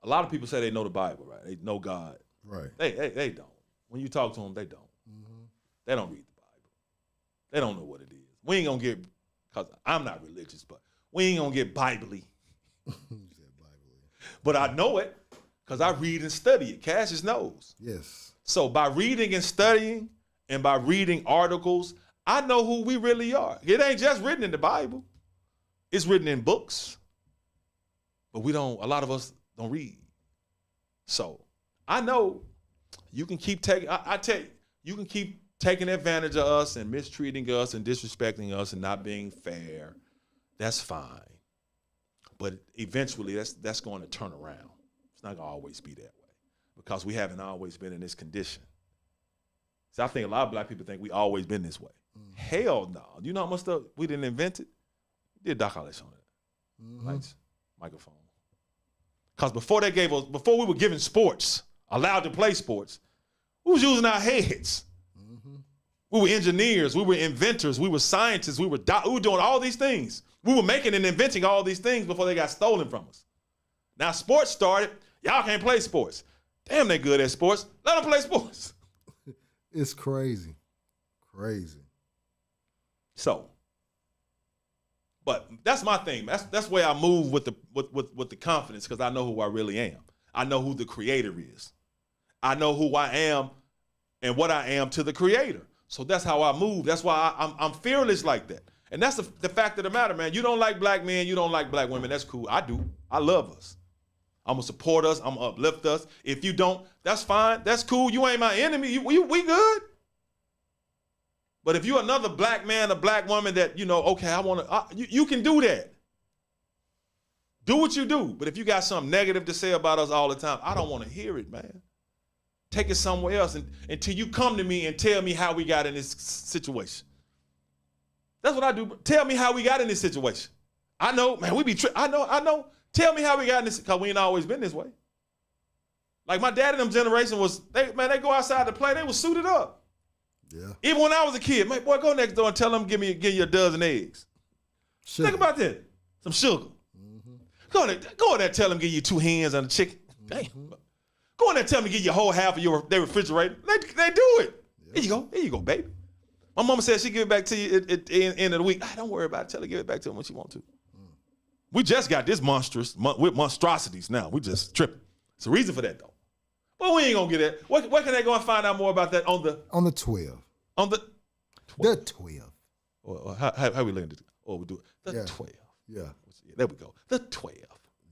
A lot of people say they know the Bible, right? They know God. Right. They don't. When you talk to them, they don't. Mm-hmm. They don't read the Bible. They don't know what it is. We ain't gonna get, because I'm not religious, but we ain't gonna get Bible-y. But I know it because I read and study it. Cassius knows. Yes. So by reading and studying and by reading articles, I know who we really are. It ain't just written in the Bible. It's written in books. But a lot of us don't read. So I know you can keep taking, you can keep taking advantage of us and mistreating us and disrespecting us and not being fair. That's fine. But eventually that's going to turn around. It's not going to always be that way because we haven't always been in this condition. So I think a lot of black people think we always been this way. Hell no. You know how much stuff we didn't invent it? We did documentation on it. Lights, microphone. Because before we were given sports, allowed to play sports, we was using our heads. We were engineers, we were inventors, we were scientists, we were doing all these things. We were making and inventing all these things before they got stolen from us. Now sports started, y'all can't play sports. Damn, they good at sports. Let them play sports. It's crazy. Crazy. So, but that's my thing. That's where I move with the confidence because I know who I really am. I know who the creator is. I know who I am and what I am to the creator. So that's how I move. That's why I'm fearless like that. And that's the fact of the matter, man. You don't like black men. You don't like black women. That's cool. I do. I love us. I'm going to support us. I'm going to uplift us. If you don't, that's fine. That's cool. You ain't my enemy. We good. But if you're another black man, a black woman that, okay, I want to, you can do that. Do what you do. But if you got something negative to say about us all the time, I don't want to hear it, man. Take it somewhere else until you come to me and tell me how we got in this situation. That's what I do. Tell me how we got in this situation. I know, man, I know. Tell me how we got in this, because we ain't always been this way. Like my dad and them generation they go outside to play, they was suited up. Yeah. Even when I was a kid, man, boy, go next door and tell them give you a dozen eggs. Sugar. Think about that. Some sugar. Go in there, tell them give you 2 hens and a chicken. Damn. Go in there, tell them to give you a whole half of their refrigerator. They do it. Yeah. Here you go, baby. My mama said she give it back to you at the end of the week. Don't worry about it. Tell her to give it back to her when she want to. We just got this with monstrosities now. We just tripping. It's a reason for that though. But we ain't gonna get it. Where can they go and find out more about that on the 12? On the 12. The 12. Or how we learned it? Or we do it. The 12. Yeah. There we go. The 12.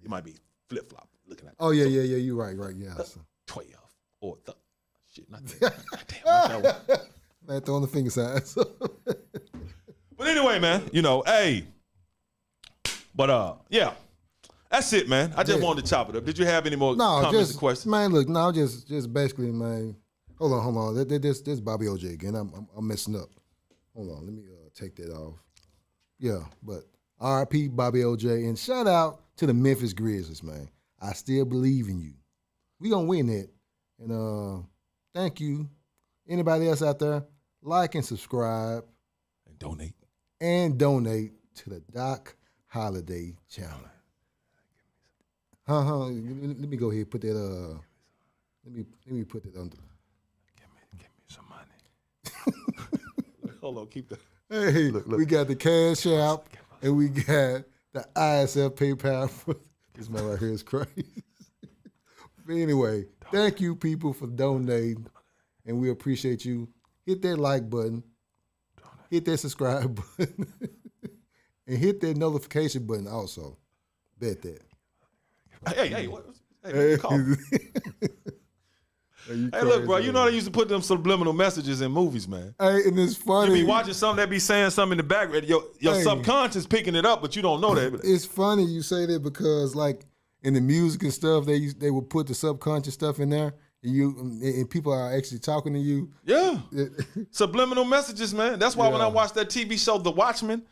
It might be flip flop looking at. Oh yeah. You're right. Yeah. The 12 or the shit. Not that. Damn. Not that one. Man, throwing the finger signs. But anyway, man, hey. But yeah, that's it, man. I just wanted to chop it up. Did you have any more comments or questions? Man, look, no, just basically, man. Hold on. This Bobby OJ again. I'm messing up. Hold on, let me take that off. Yeah, but R.I.P. Bobby OJ, and shout out to the Memphis Grizzlies, man. I still believe in you. We gonna win it, and thank you. Anybody else out there, like and subscribe. And donate to the Doc Holliday channel. Let me go ahead and put that, let me put that under. Give me some money. Hold on, keep that. Hey, look. We got the Cash App, and we got the ISF PayPal. This man right here is crazy. But anyway, thank you people for donating. And we appreciate you. Hit that like button. Hit that subscribe button. And hit that notification button also. Bet that. Hey, call me. Hey, look, bro, you know they used to put them subliminal messages in movies, man. Hey, and it's funny. You be watching something that be saying something in the background. Your subconscious picking it up, but you don't know that. It's funny you say that because, like, in the music and stuff, they would put the subconscious stuff in there. And people are actually talking to you. Yeah. Subliminal messages, man. That's why when I watch that TV show, The Watchmen,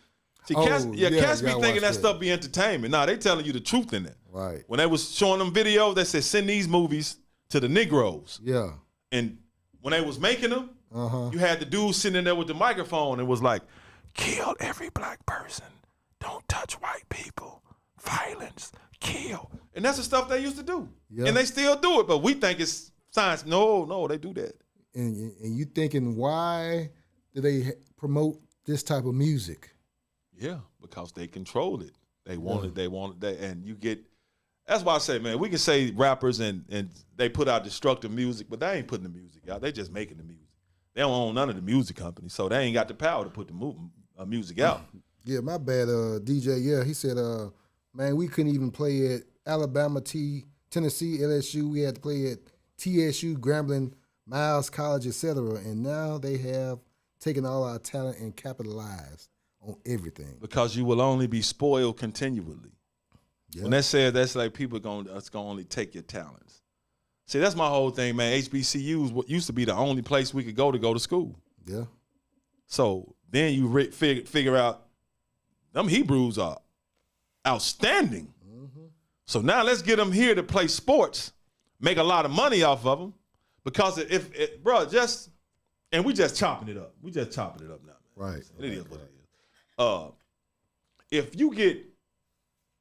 Cass be thinking that stuff be entertainment. Nah, they telling you the truth in it. Right. When they was showing them videos, they said, send these movies to the Negroes. Yeah. And when they was making them, you had the dude sitting there with the microphone and was like, kill every black person. Don't touch white people. Violence. Kill. And that's the stuff they used to do. Yeah. And they still do it, but we think it's science. No, they do that. And you thinking, why do they promote this type of music? Yeah, because they control it. They want it, and you get, That's why I say, man, we can say rappers and they put out destructive music, but they ain't putting the music out. They just making the music. They don't own none of the music companies, so they ain't got the power to put the music out. Yeah, my bad, DJ. Yeah, he said, man, we couldn't even play at Alabama, Tennessee, LSU. We had to play at TSU, Grambling, Miles College, etc. And now they have taken all our talent and capitalized on everything. Because you will only be spoiled continually. Yeah. When that said, that's like people that's gonna only take your talents. See, that's my whole thing, man. HBCUs used to be the only place we could go to school. Yeah. So then you figure out them Hebrews are outstanding. Mm-hmm. So now let's get them here to play sports, make a lot of money off of them. Because and we just chopping it up. We just chopping it up now, man. Right. It is what it is. If you get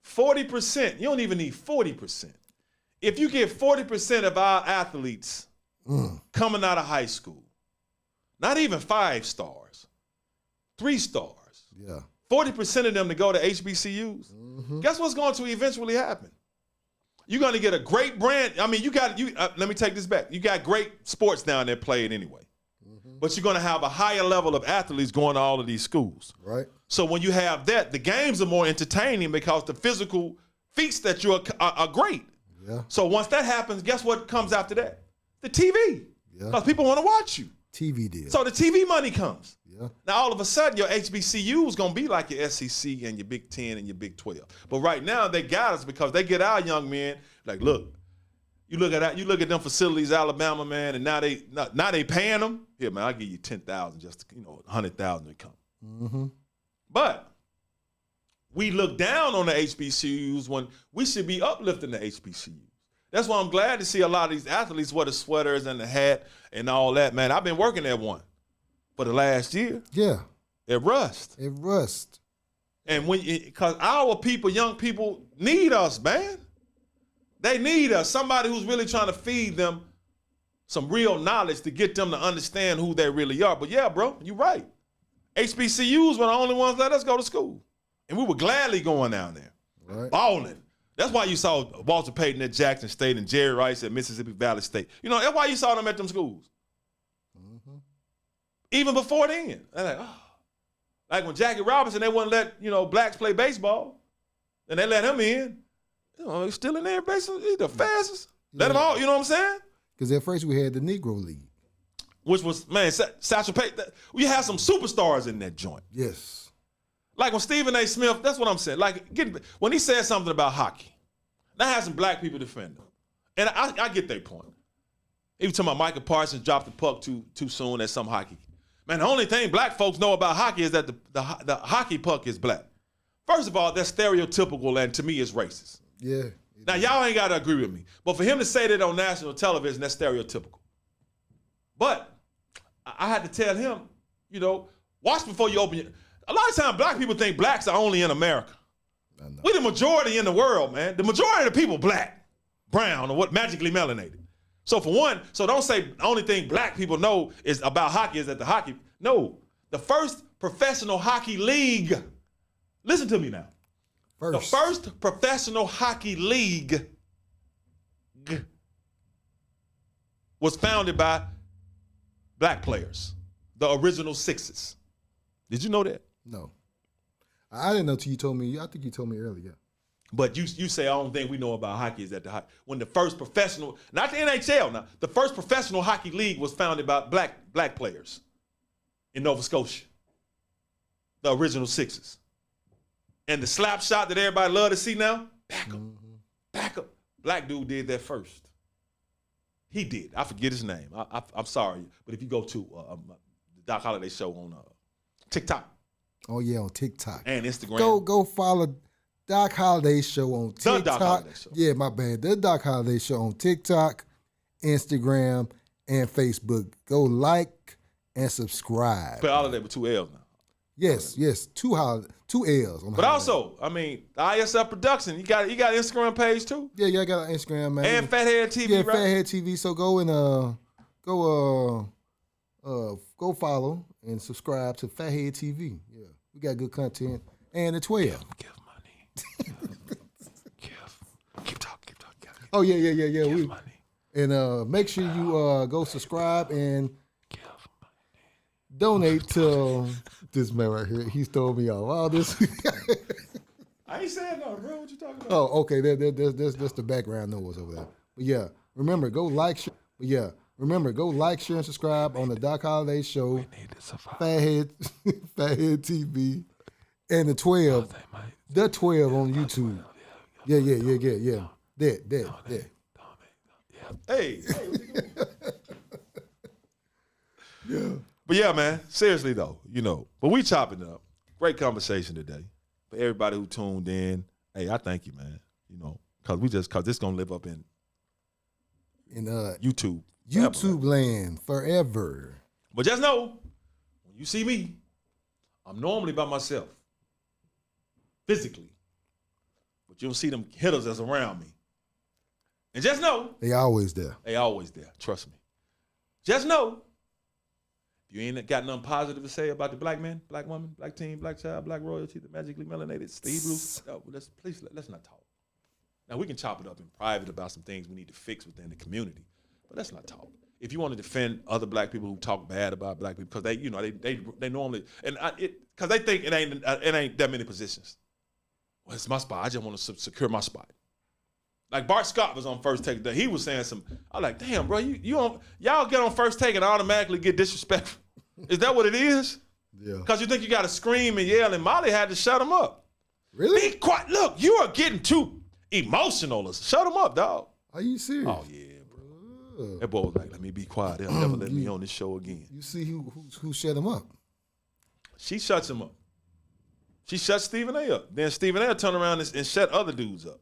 40%, you don't even need 40%. If you get 40% of our athletes coming out of high school, not even 5 stars, 3 stars, 40% of them to go to HBCUs, guess what's going to eventually happen? You're going to get a great brand. I mean, let me take this back. You got great sports down there playing anyway. But you're going to have a higher level of athletes going to all of these schools. Right. So when you have that, the games are more entertaining because the physical feats that you are great. Yeah. So once that happens, guess what comes after that? The TV. Yeah. Because people want to watch you. TV deal. So the TV money comes. Yeah. Now all of a sudden your HBCU is going to be like your SEC and your Big 10 and your Big 12. But right now they got us because they get our young men like, look, you look at them facilities, Alabama, man, and now they paying them. Here, man, I'll give you 10,000 just to, 100,000 to come. Mm-hmm. But we look down on the HBCUs when we should be uplifting the HBCUs. That's why I'm glad to see a lot of these athletes wear the sweaters and the hat and all that, man. I've been working at one for the last year. Yeah. At Rust. And because our people, young people, need us, man. They need us. Somebody who's really trying to feed them some real knowledge to get them to understand who they really are. But yeah, bro, you're right. HBCUs were the only ones that let us go to school. And we were gladly going down there. Right. Balling. That's why you saw Walter Payton at Jackson State and Jerry Rice at Mississippi Valley State. That's why you saw them at them schools. Mm-hmm. Even before then. They're like, oh. Like when Jackie Robinson, they wouldn't let, blacks play baseball. And they let him in. He's still in there, basically. He's the fastest. Let him out, you know what I'm saying? Because at first we had the Negro League. Which was, man, Satchel Paige. We had some superstars in that joint. Yes. Like when Stephen A. Smith, that's what I'm saying. Like when he said something about hockey, that had some black people defend him. And I get their point. He was talking about Michael Parsons dropped the puck too soon at some hockey. Man, the only thing black folks know about hockey is that the hockey puck is black. First of all, that's stereotypical and to me is racist. Yeah. Now, y'all ain't got to agree with me. But for him to say that on national television, that's stereotypical. But I had to tell him, watch before you open your... A lot of times, black people think blacks are only in America. We're the majority in the world, man. The majority of the people black, brown, or what magically melanated. So for one, don't say the only thing black people know is about hockey is that the hockey... No. The first professional hockey league... Listen to me now. The first professional hockey league was founded by black players, the original Sixes. Did you know that? No. I didn't know until you told me. I think you told me earlier. But you say the only thing we know about hockey is that when the first professional, not the NHL now, the first professional hockey league was founded by black players in Nova Scotia, the original Sixes. And the slap shot that everybody love to see now, back up, back up. Black dude did that first. He did. I forget his name. I'm sorry. But if you go to the Doc Holliday show on TikTok. Oh, yeah, on TikTok. And Instagram. Go follow Doc Holliday show on TikTok. The Doc Holliday show. Yeah, my bad. The Doc Holliday show on TikTok, Instagram, and Facebook. Go like and subscribe. But Holliday with 2 L's now. Yes. 2 L's. But also, I mean, the ISL production, you got an Instagram page too? Yeah, I got an Instagram, man. And Fathead TV, yeah, right? Fathead TV. So go and go follow and subscribe to Fathead TV. Yeah, we got good content. And the 12. Give money. Give. Keep talking. Oh, yeah. And make sure you go subscribe and donate to this man right here. He's throwing me off. All this. I ain't saying nothing, bro. What you talking about? Oh, okay. That's the background noise over there. But yeah, remember, go like, share, and subscribe on the Doc Holliday Show, Fathead TV, and the 12 on YouTube. Yeah. That. Hey, what you doing? Yeah. But yeah, man, seriously though, but we chopping it up. Great conversation today. For everybody who tuned in, hey, I thank you, man. Cause this gonna live up in YouTube. YouTube land forever. But just know, when you see me, I'm normally by myself. Physically. But you'll see them hitters that's around me. And just know. They always there. Trust me. Just know. If you ain't got nothing positive to say about the black man, black woman, black teen, black child, black royalty, the magically melanated, Steve Bruce, let's not talk. Now, we can chop it up in private about some things we need to fix within the community, but let's not talk. If you want to defend other black people who talk bad about black people, because they normally, because they think it ain't that many positions. Well, it's my spot. I just want to secure my spot. Like Bart Scott was on First Take today. He was saying I'm like, damn, bro, y'all get on First Take and automatically get disrespectful. Is that what it is? Yeah. Because you think you got to scream and yell, and Molly had to shut him up. Really? Be quiet. Look, you are getting too emotional. Shut him up, dog. Are you serious? Oh, yeah, bro. That boy was like, let me be quiet. They'll never let me on this show again. You see who shut him up? She shuts him up. She shuts Stephen A. up. Then Stephen A. turn around and shut other dudes up.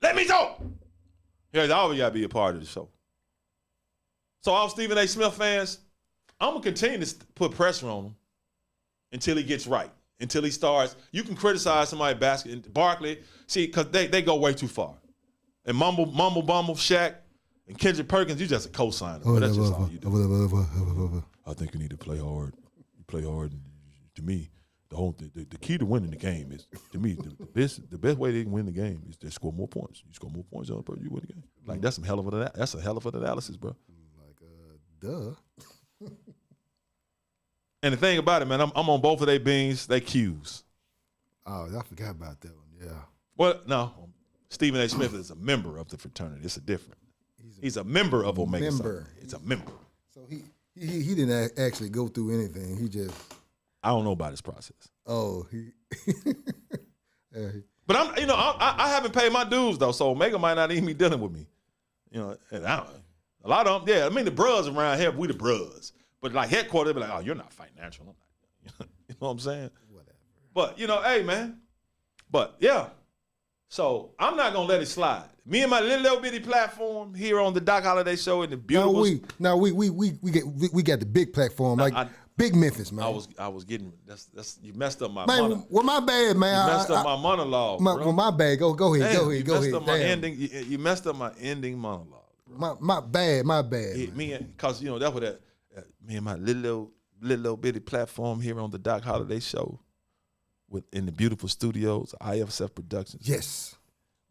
Let me talk. Yeah, I always got to be a part of the show. So all Stephen A. Smith fans, I'm going to continue to put pressure on him until he gets right, until he starts. You can criticize somebody Barkley, see, because they go way too far. And Mumble, Shaq, and Kendrick Perkins, you just a co-signer. But that's just all you do. I think you need to play hard. You play hard. To me, the key to winning the game is, to me, the best way they can win the game is to score more points. You score more points on the person, you win the game. Like that's a hell of an analysis, bro. Duh. And the thing about it, man, I'm on both of their beans, they Qs. Oh, I forgot about that one. Yeah. Well, no, Stephen A. Smith is a member of the fraternity. It's a different. He's a member of Omega Psi. It's a member. So he didn't actually go through anything. He just. I don't know about his process. Oh, But I haven't paid my dues though, so Omega might not even be dealing with me. And a lot of them, yeah. I mean, the bros around here, we the bros. But like headquarters, they be like, oh, you're not financial. I'm not. You know what I'm saying? Whatever. But hey, man. But yeah. So I'm not gonna let it slide. Me and my little bitty platform here on the Doc Holliday Show in the beautiful. We got the big platform, big Memphis, man. I was getting that's you messed up my man. Well, my bad, man. You messed up my monologue. My bad. Go ahead. Damn, go ahead. You messed up my ending monologue. Bro. My bad. Because that's what me and my little bitty platform here on the Doc Holliday Show, in the beautiful studios, IFSF Productions. Yes.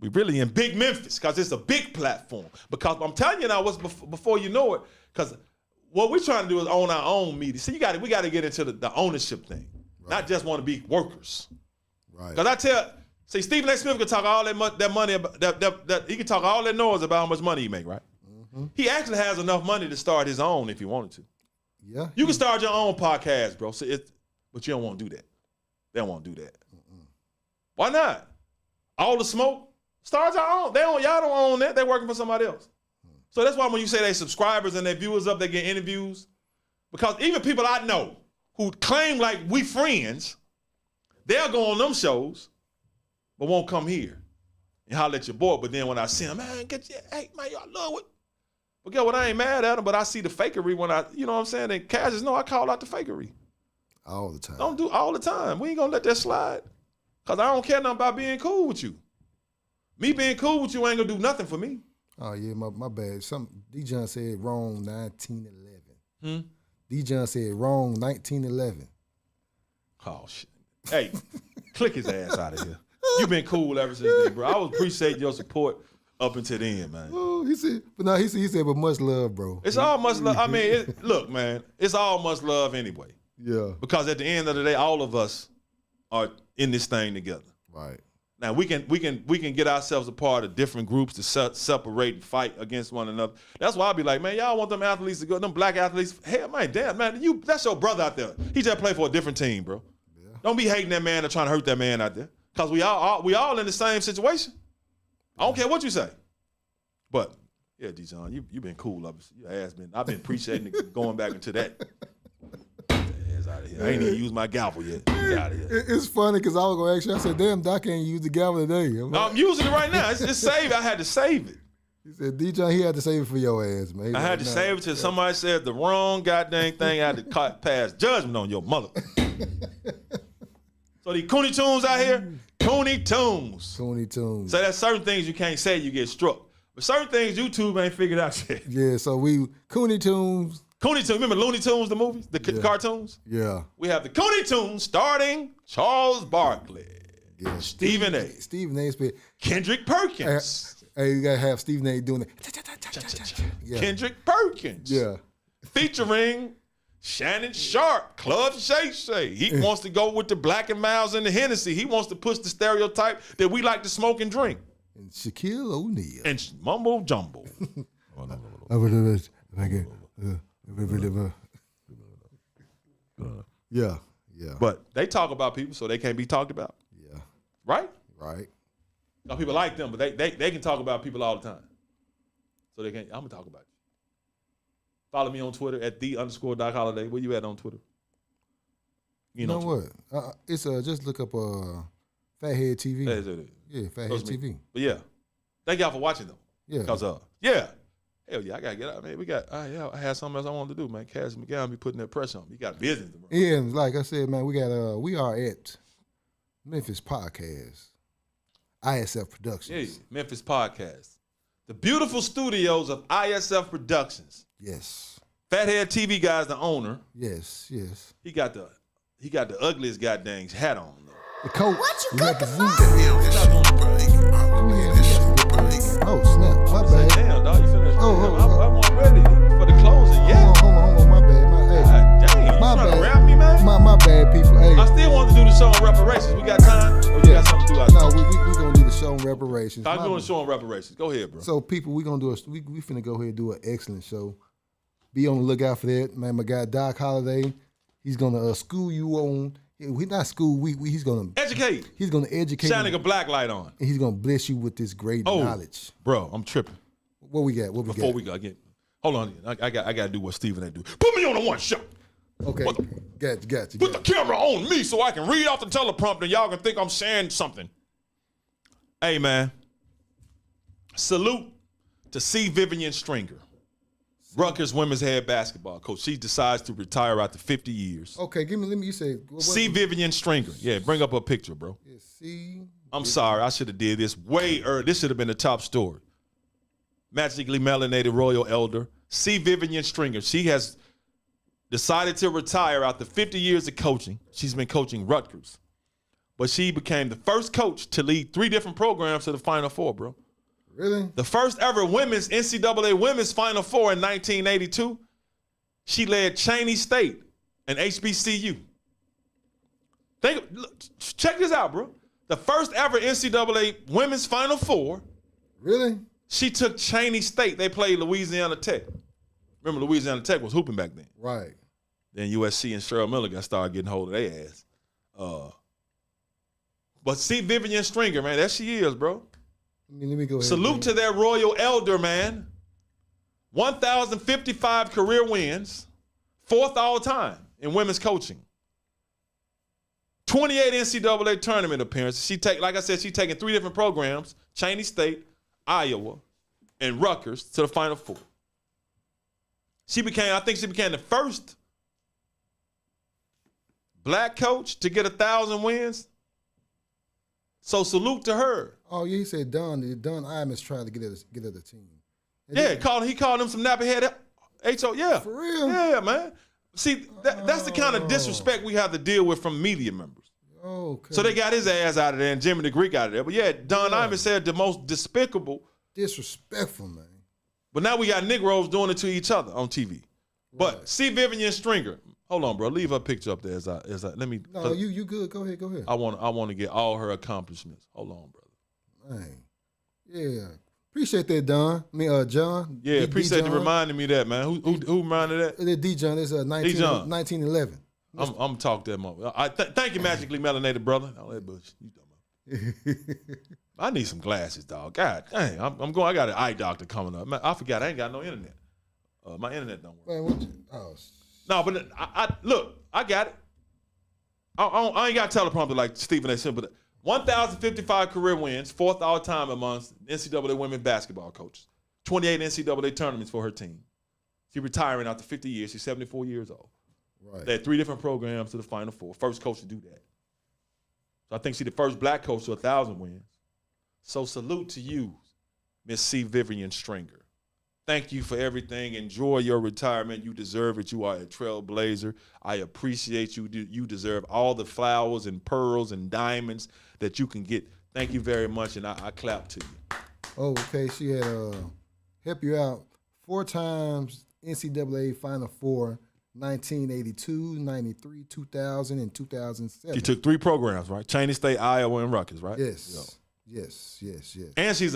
We really in big Memphis because it's a big platform. Because I'm telling you now, what's before you know it, because what we're trying to do is own our own media. See, we got to get into the ownership thing, right. Not just want to be workers. Right. Because Stephen A. Smith can talk all that money, that he can talk all that noise about how much money he make, right? Mm-hmm. He actually has enough money to start his own if he wanted to. Yeah. You can start your own podcast, bro. So but you don't want to do that. They don't want to do that. Mm-mm. Why not? All the smoke. Start your own. Y'all don't own that. They're working for somebody else. So that's why when you say they subscribers and their viewers up, they get interviews. Because even people I know who claim like we friends, they'll go on them shows, but won't come here and holler at your boy. But then when I see them, man, hey, man, y'all love it. But get what? I ain't mad at them, but I see the fakery when you know what I'm saying? And Cassius, I call out the fakery. All the time. Don't do all the time. We ain't gonna let that slide. Because I don't care nothing about being cool with you. Me being cool with you ain't gonna do nothing for me. Oh, yeah, my bad. D-John said wrong 1911. D-John said wrong 1911. Oh, shit. Hey, click his ass out of here. You been cool ever since then, bro. I appreciate your support. up until then, man. Oh, he said, but much love, bro. It's all much love. I mean, look, man, it's all much love anyway. Yeah. Because at the end of the day, all of us are in this thing together. Right. Now we can get ourselves a part of different groups to separate and fight against one another. That's why I be like, man, y'all want them athletes to go, them black athletes. Hell, man, damn, man, that's your brother out there. He just play for a different team, bro. Yeah. Don't be hating that man or trying to hurt that man out there. Cause we all in the same situation. I don't care what you say. But yeah, D-John, you been cool. I've been appreciating going back into that. Out of here. I ain't even used my gavel yet. Get out of here. It's funny because I was going to ask you. I said, damn, Doc ain't used the gavel today. I'm using it right now. It's saved. I had to save it. He said, D-John, he had to save it for your ass, man. I had to save it till somebody said the wrong goddamn thing. I had to pass judgment on your mother. So these Cooney Tunes out here, Cooney Tunes. Cooney Tunes. So there's certain things you can't say, you get struck. But certain things YouTube ain't figured out yet. Yeah, so Cooney Tunes. Cooney Tunes, remember Looney Tunes, the movies, the cartoons? Yeah. We have the Cooney Tunes starting Charles Barkley, Stephen A. Stephen A. Kendrick Perkins. Hey, you got to have Stephen A. doing it. Yeah. Kendrick Perkins. Yeah. Featuring Shannon Sharp, Club Shay Shay. He wants to go with the Black and Miles and the Hennessy. He wants to push the stereotype that we like to smoke and drink. And Shaquille O'Neal. And Mumbo Jumbo. Yeah. But they talk about people, so they can't be talked about. Yeah. Right? Right. Now, people like them, but they can talk about people all the time. So they can't. I'm gonna talk about you. Follow me on Twitter at @the_Doc Holliday. Where you at on Twitter? You know what? It's just look up Fathead TV. Yeah, Fathead TV. But yeah, thank y'all for watching though. Yeah. Because hell yeah, I gotta get out, man. I had something else I wanted to do, man. Cass McGowan be putting that pressure on me. You got business tomorrow. Yeah, and like I said, man, we are at Memphis Podcast, ISF Productions. Yeah, Memphis Podcast. The beautiful studios of ISF Productions. Yes. Fathead TV guy's the owner. Yes. He got the ugliest goddamn hat on. The coat. What you cooking? Oh snap! My bad. Damn, dog, you finished. I'm ready for the closing. Yeah. Hold on. My bad. God damn, you my trying bad. to rap me, man? My bad, people. Hey. I still want to do the show on reparations. We got time? Or you got something to do out No, we gonna do the show on reparations. I'm doing the show on reparations. Go ahead, bro. So people, we finna go ahead and do an excellent show. Be on the lookout for that, man. My guy Doc Holliday, he's gonna school you on. He's not school. He's gonna educate. He's gonna educate. Shining a black light on. And he's gonna bless you with this great knowledge. Bro, I'm tripping. What we got? Before we go again, hold on. I got to do what Stephen A. do. Put me on the one shot. Okay, got you. Put the camera on me so I can read off the teleprompter. Y'all can think I'm saying something. Hey man, salute to C. Vivian Stringer, Rutgers women's head basketball coach. She decides to retire after 50 years. Okay, let me. You say C. Vivian Stringer. Yeah, bring up a picture, bro. Yeah, C. I'm sorry, I should have did this way earlier. This should have been the top story. Magically melanated royal elder C. Vivian Stringer. She has decided to retire after 50 years of coaching. She's been coaching Rutgers, but she became the first coach to lead 3 different programs to the Final Four, bro. Really? The first ever women's NCAA women's Final Four in 1982. She led Cheney State and HBCU. Check this out, bro. The first ever NCAA women's Final Four. Really? She took Cheney State. They played Louisiana Tech. Remember, Louisiana Tech was hooping back then. Right. Then USC and Cheryl Miller started getting hold of their ass. But see Vivian Stringer, man, there she is, bro. Let me go ahead. Salute to that royal elder, man. 1,055 career wins, 4th all time in women's coaching. 28 NCAA tournament appearances. Like I said, she's taking 3 different programs, Cheney State, Iowa, and Rutgers to the Final Four. I think she became the first black coach to get 1,000 wins. So salute to her. Oh, yeah, he said Don Imus is trying to get at the team. Yeah, he called him some nappy head HO. Yeah. For real? Yeah, man. See, that's the kind of disrespect we have to deal with from media members. Okay. So they got his ass out of there and Jimmy the Greek out of there. But yeah, Don Imus said the most despicable Disrespectful, man. But now we got Negroes doing it to each other on TV. But Right. C. Vivian Stringer, hold on, bro. Leave her picture up there as I let me. No, you good. Go ahead. I want to get all her accomplishments. Hold on, brother. Dang. Yeah. Appreciate that, Don. John. Yeah, D- appreciate you D-John. reminding me that, man. Who reminded that? That D. John is 1911. I'm talk that moment. Thank you, magically melanated brother. All that bullshit. You talking about? I need some glasses, dog. God dang, I'm going. I got an eye doctor coming up. Man, I forgot. I ain't got no internet. My internet don't work. Man, No, but I look. I got it. I ain't got teleprompter like Stephen A. Smith, but 1,055 career wins, 4th all time amongst NCAA women basketball coaches. 28 NCAA tournaments for her team. She's retiring after 50 years. She's 74 years old. right. They had 3 different programs to the Final Four. First coach to do that. So I think she's the first black coach to 1,000 wins. So salute to you, Miss C. Vivian Stringer. Thank you for everything. Enjoy your retirement. You deserve it. You are a trailblazer. I appreciate you. You deserve all the flowers and pearls and diamonds that you can get. Thank you very much, and I clap to you. Oh, okay. She had help you out 4 times NCAA Final Four, 1982, 93, 2000, and 2007. She took 3 programs, right? Cheney State, Iowa, and Rutgers, right? Yes. Yo. Yes. And she's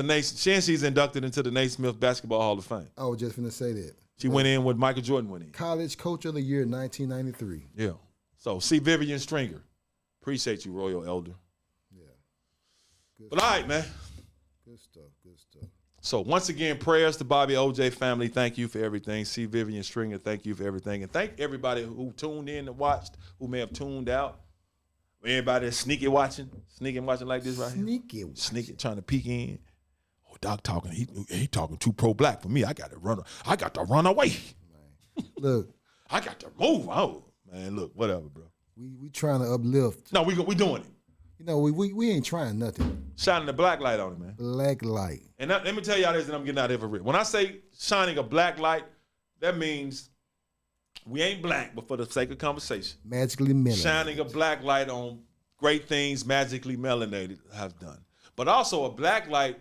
inducted into the Naismith Basketball Hall of Fame. I was just going to say that. She went in when Michael Jordan went in. College Coach of the Year, 1993. Yeah. So C. Vivian Stringer. Appreciate you, Royal Elder. Yeah. Good But all right, man. Good stuff. So once again, prayers to Bobby OJ family. Thank you for everything. C. Vivian Stringer, thank you for everything. And thank everybody who tuned in and watched, who may have tuned out. Everybody that's sneaky watching like this right here. Sneaky, trying to peek in. Oh, Doc talking, he talking too pro-black for me. I got to run away. Look. I got to move. Oh, man, look, whatever, bro. We trying to uplift. No, we doing it. You know, we ain't trying nothing. Shining the black light on it, man. Black light. And let me tell y'all this, and I'm getting out of here for real. When I say shining a black light, that means we ain't black, but for the sake of conversation. Magically melanated. Shining a black light on great things magically melanated have done. But also a black light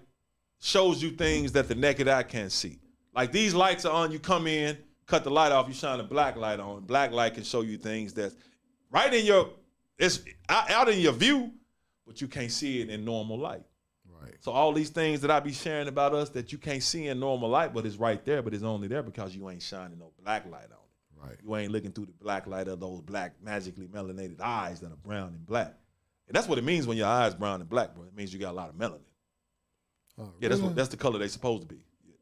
shows you things that the naked eye can't see. Like these lights are on, you come in, cut the light off, you shine a black light on. Black light can show you things that's right in your, it's out in your view, but you can't see it in normal light. Right. So all these things that I be sharing about us that you can't see in normal light, but it's right there, but it's only there because you ain't shining no black light on it. Right. You ain't looking through the black light of those black, magically melanated eyes that are brown and black. And that's what it means when your eyes brown and black, bro. It means you got a lot of melanin. Yeah, that's the color they supposed to be. Yeah.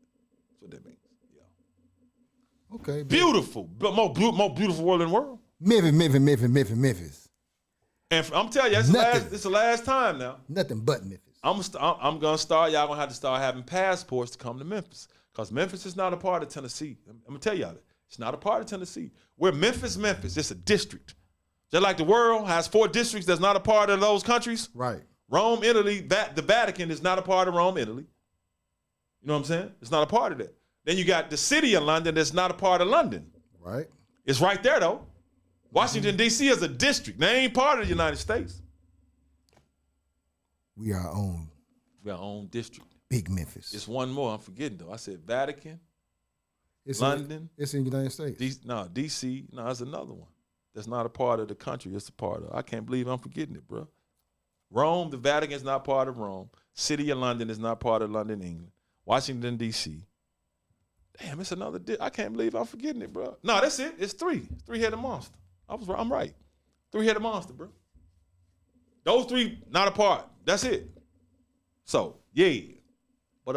That's what that means. Yeah. Okay. Beautiful. But more beautiful world in the world. Memphis. And I'm telling you, it's the last time now. Nothing but Memphis. I'm going to start, y'all going to have to start having passports to come to Memphis. Because Memphis is not a part of Tennessee. I'm going to tell y'all that. It's not a part of Tennessee. We're Memphis. It's a district. Just like the world has 4 districts that's not a part of those countries. Right. Rome, Italy, the Vatican is not a part of Rome, Italy. You know what I'm saying? It's not a part of that. Then you got the city of London that's not a part of London. Right. It's right there, though. Washington, D.C. is a district. They ain't part of the United States. We are our own. We are our own district. Big Memphis. It's one more. I'm forgetting, though. I said Vatican, It's London. It's in the United States. D.C. No, it's another one. That's not a part of the country. It's a part of. I can't believe I'm forgetting it, bro. Rome, the Vatican is not part of Rome. City of London is not part of London, England. Washington, D.C. Damn, it's another. I can't believe I'm forgetting it, bro. No, that's it. It's 3. 3-headed monster. I'm right. 3-headed monster, bro. Those 3 not a part. That's it. So yeah, but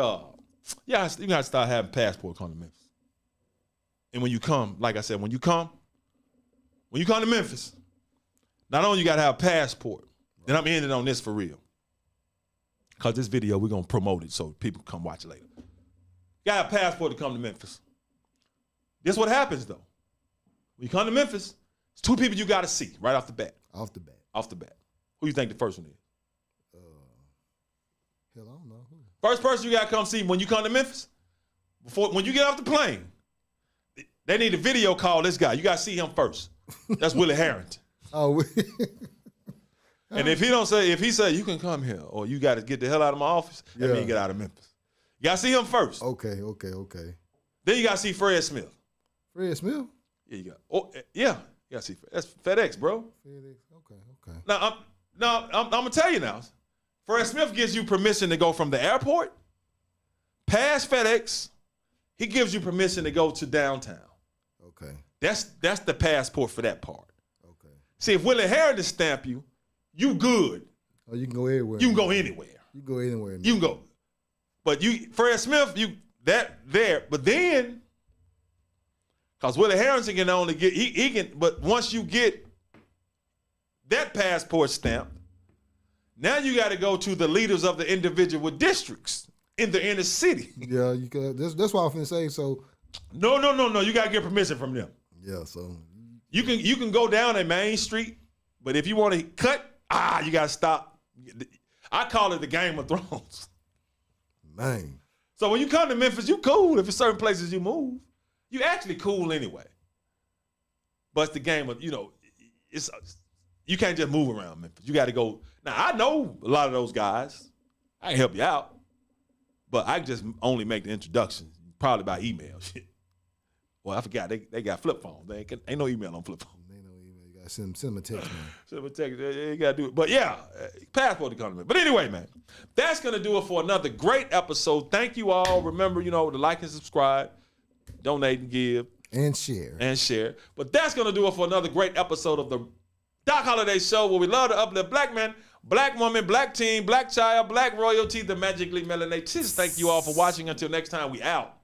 yeah, you gotta start having passport come to Memphis. And when you come, like I said, when you come to Memphis, not only you gotta have a passport. And I'm ending on this for real. Because this video, we're going to promote it so people come watch it later. You got a passport to come to Memphis. This is what happens, though. When you come to Memphis, it's 2 people you got to see right off the bat. Off the bat. Off the bat. Who you think the first one is? Hell, I don't know. First person you got to come see when you come to Memphis, when you get off the plane, they need a video call this guy. You got to see him first. That's Willie Harrington. Oh, And if he say you can come here or you got to get the hell out of my office, that means you get out of Memphis. You got to see him first. Okay. Then you got to see Fred Smith. Fred Smith? Yeah, you got. Oh, yeah. You got to see Fred. That's FedEx, bro. FedEx. Okay. Now, I'm going to tell you now. Fred Smith gives you permission to go from the airport past FedEx. He gives you permission to go to downtown. Okay. That's the passport for that part. Okay. See, if Willie Heritage stamp you, you good. Oh, you can go everywhere. You can go anywhere. You can go anywhere. You can go. But Fred Smith, but then, because Willie Harrison can only get, he can, but once you get that passport stamp, now you got to go to the leaders of the individual districts in the inner city. Yeah, you can. That's what I was finna say. So, no, you got to get permission from them. Yeah, so you can go down a Main Street, but if you want to cut, you got to stop. I call it the Game of Thrones. Man. So when you come to Memphis, you cool. If it's certain places you move, you actually cool anyway. But it's the game of, it's you can't just move around Memphis. You got to go. Now, I know a lot of those guys. I can help you out. But I just only make the introduction, probably by email. Shit. Well, I forgot. They got flip phones. Ain't no email on flip phone. Ain't no email. You got to send them a text, man. Send them a text. You got to do it. But yeah, passport economy. But anyway, man, that's going to do it for another great episode. Thank you all. Remember, to like and subscribe, donate and give. And share. But that's going to do it for another great episode of the Doc Holliday Show, where we love to uplift black men, black woman, black teen, black child, black royalty, the magically melanated. Thank you all for watching. Until next time, we out.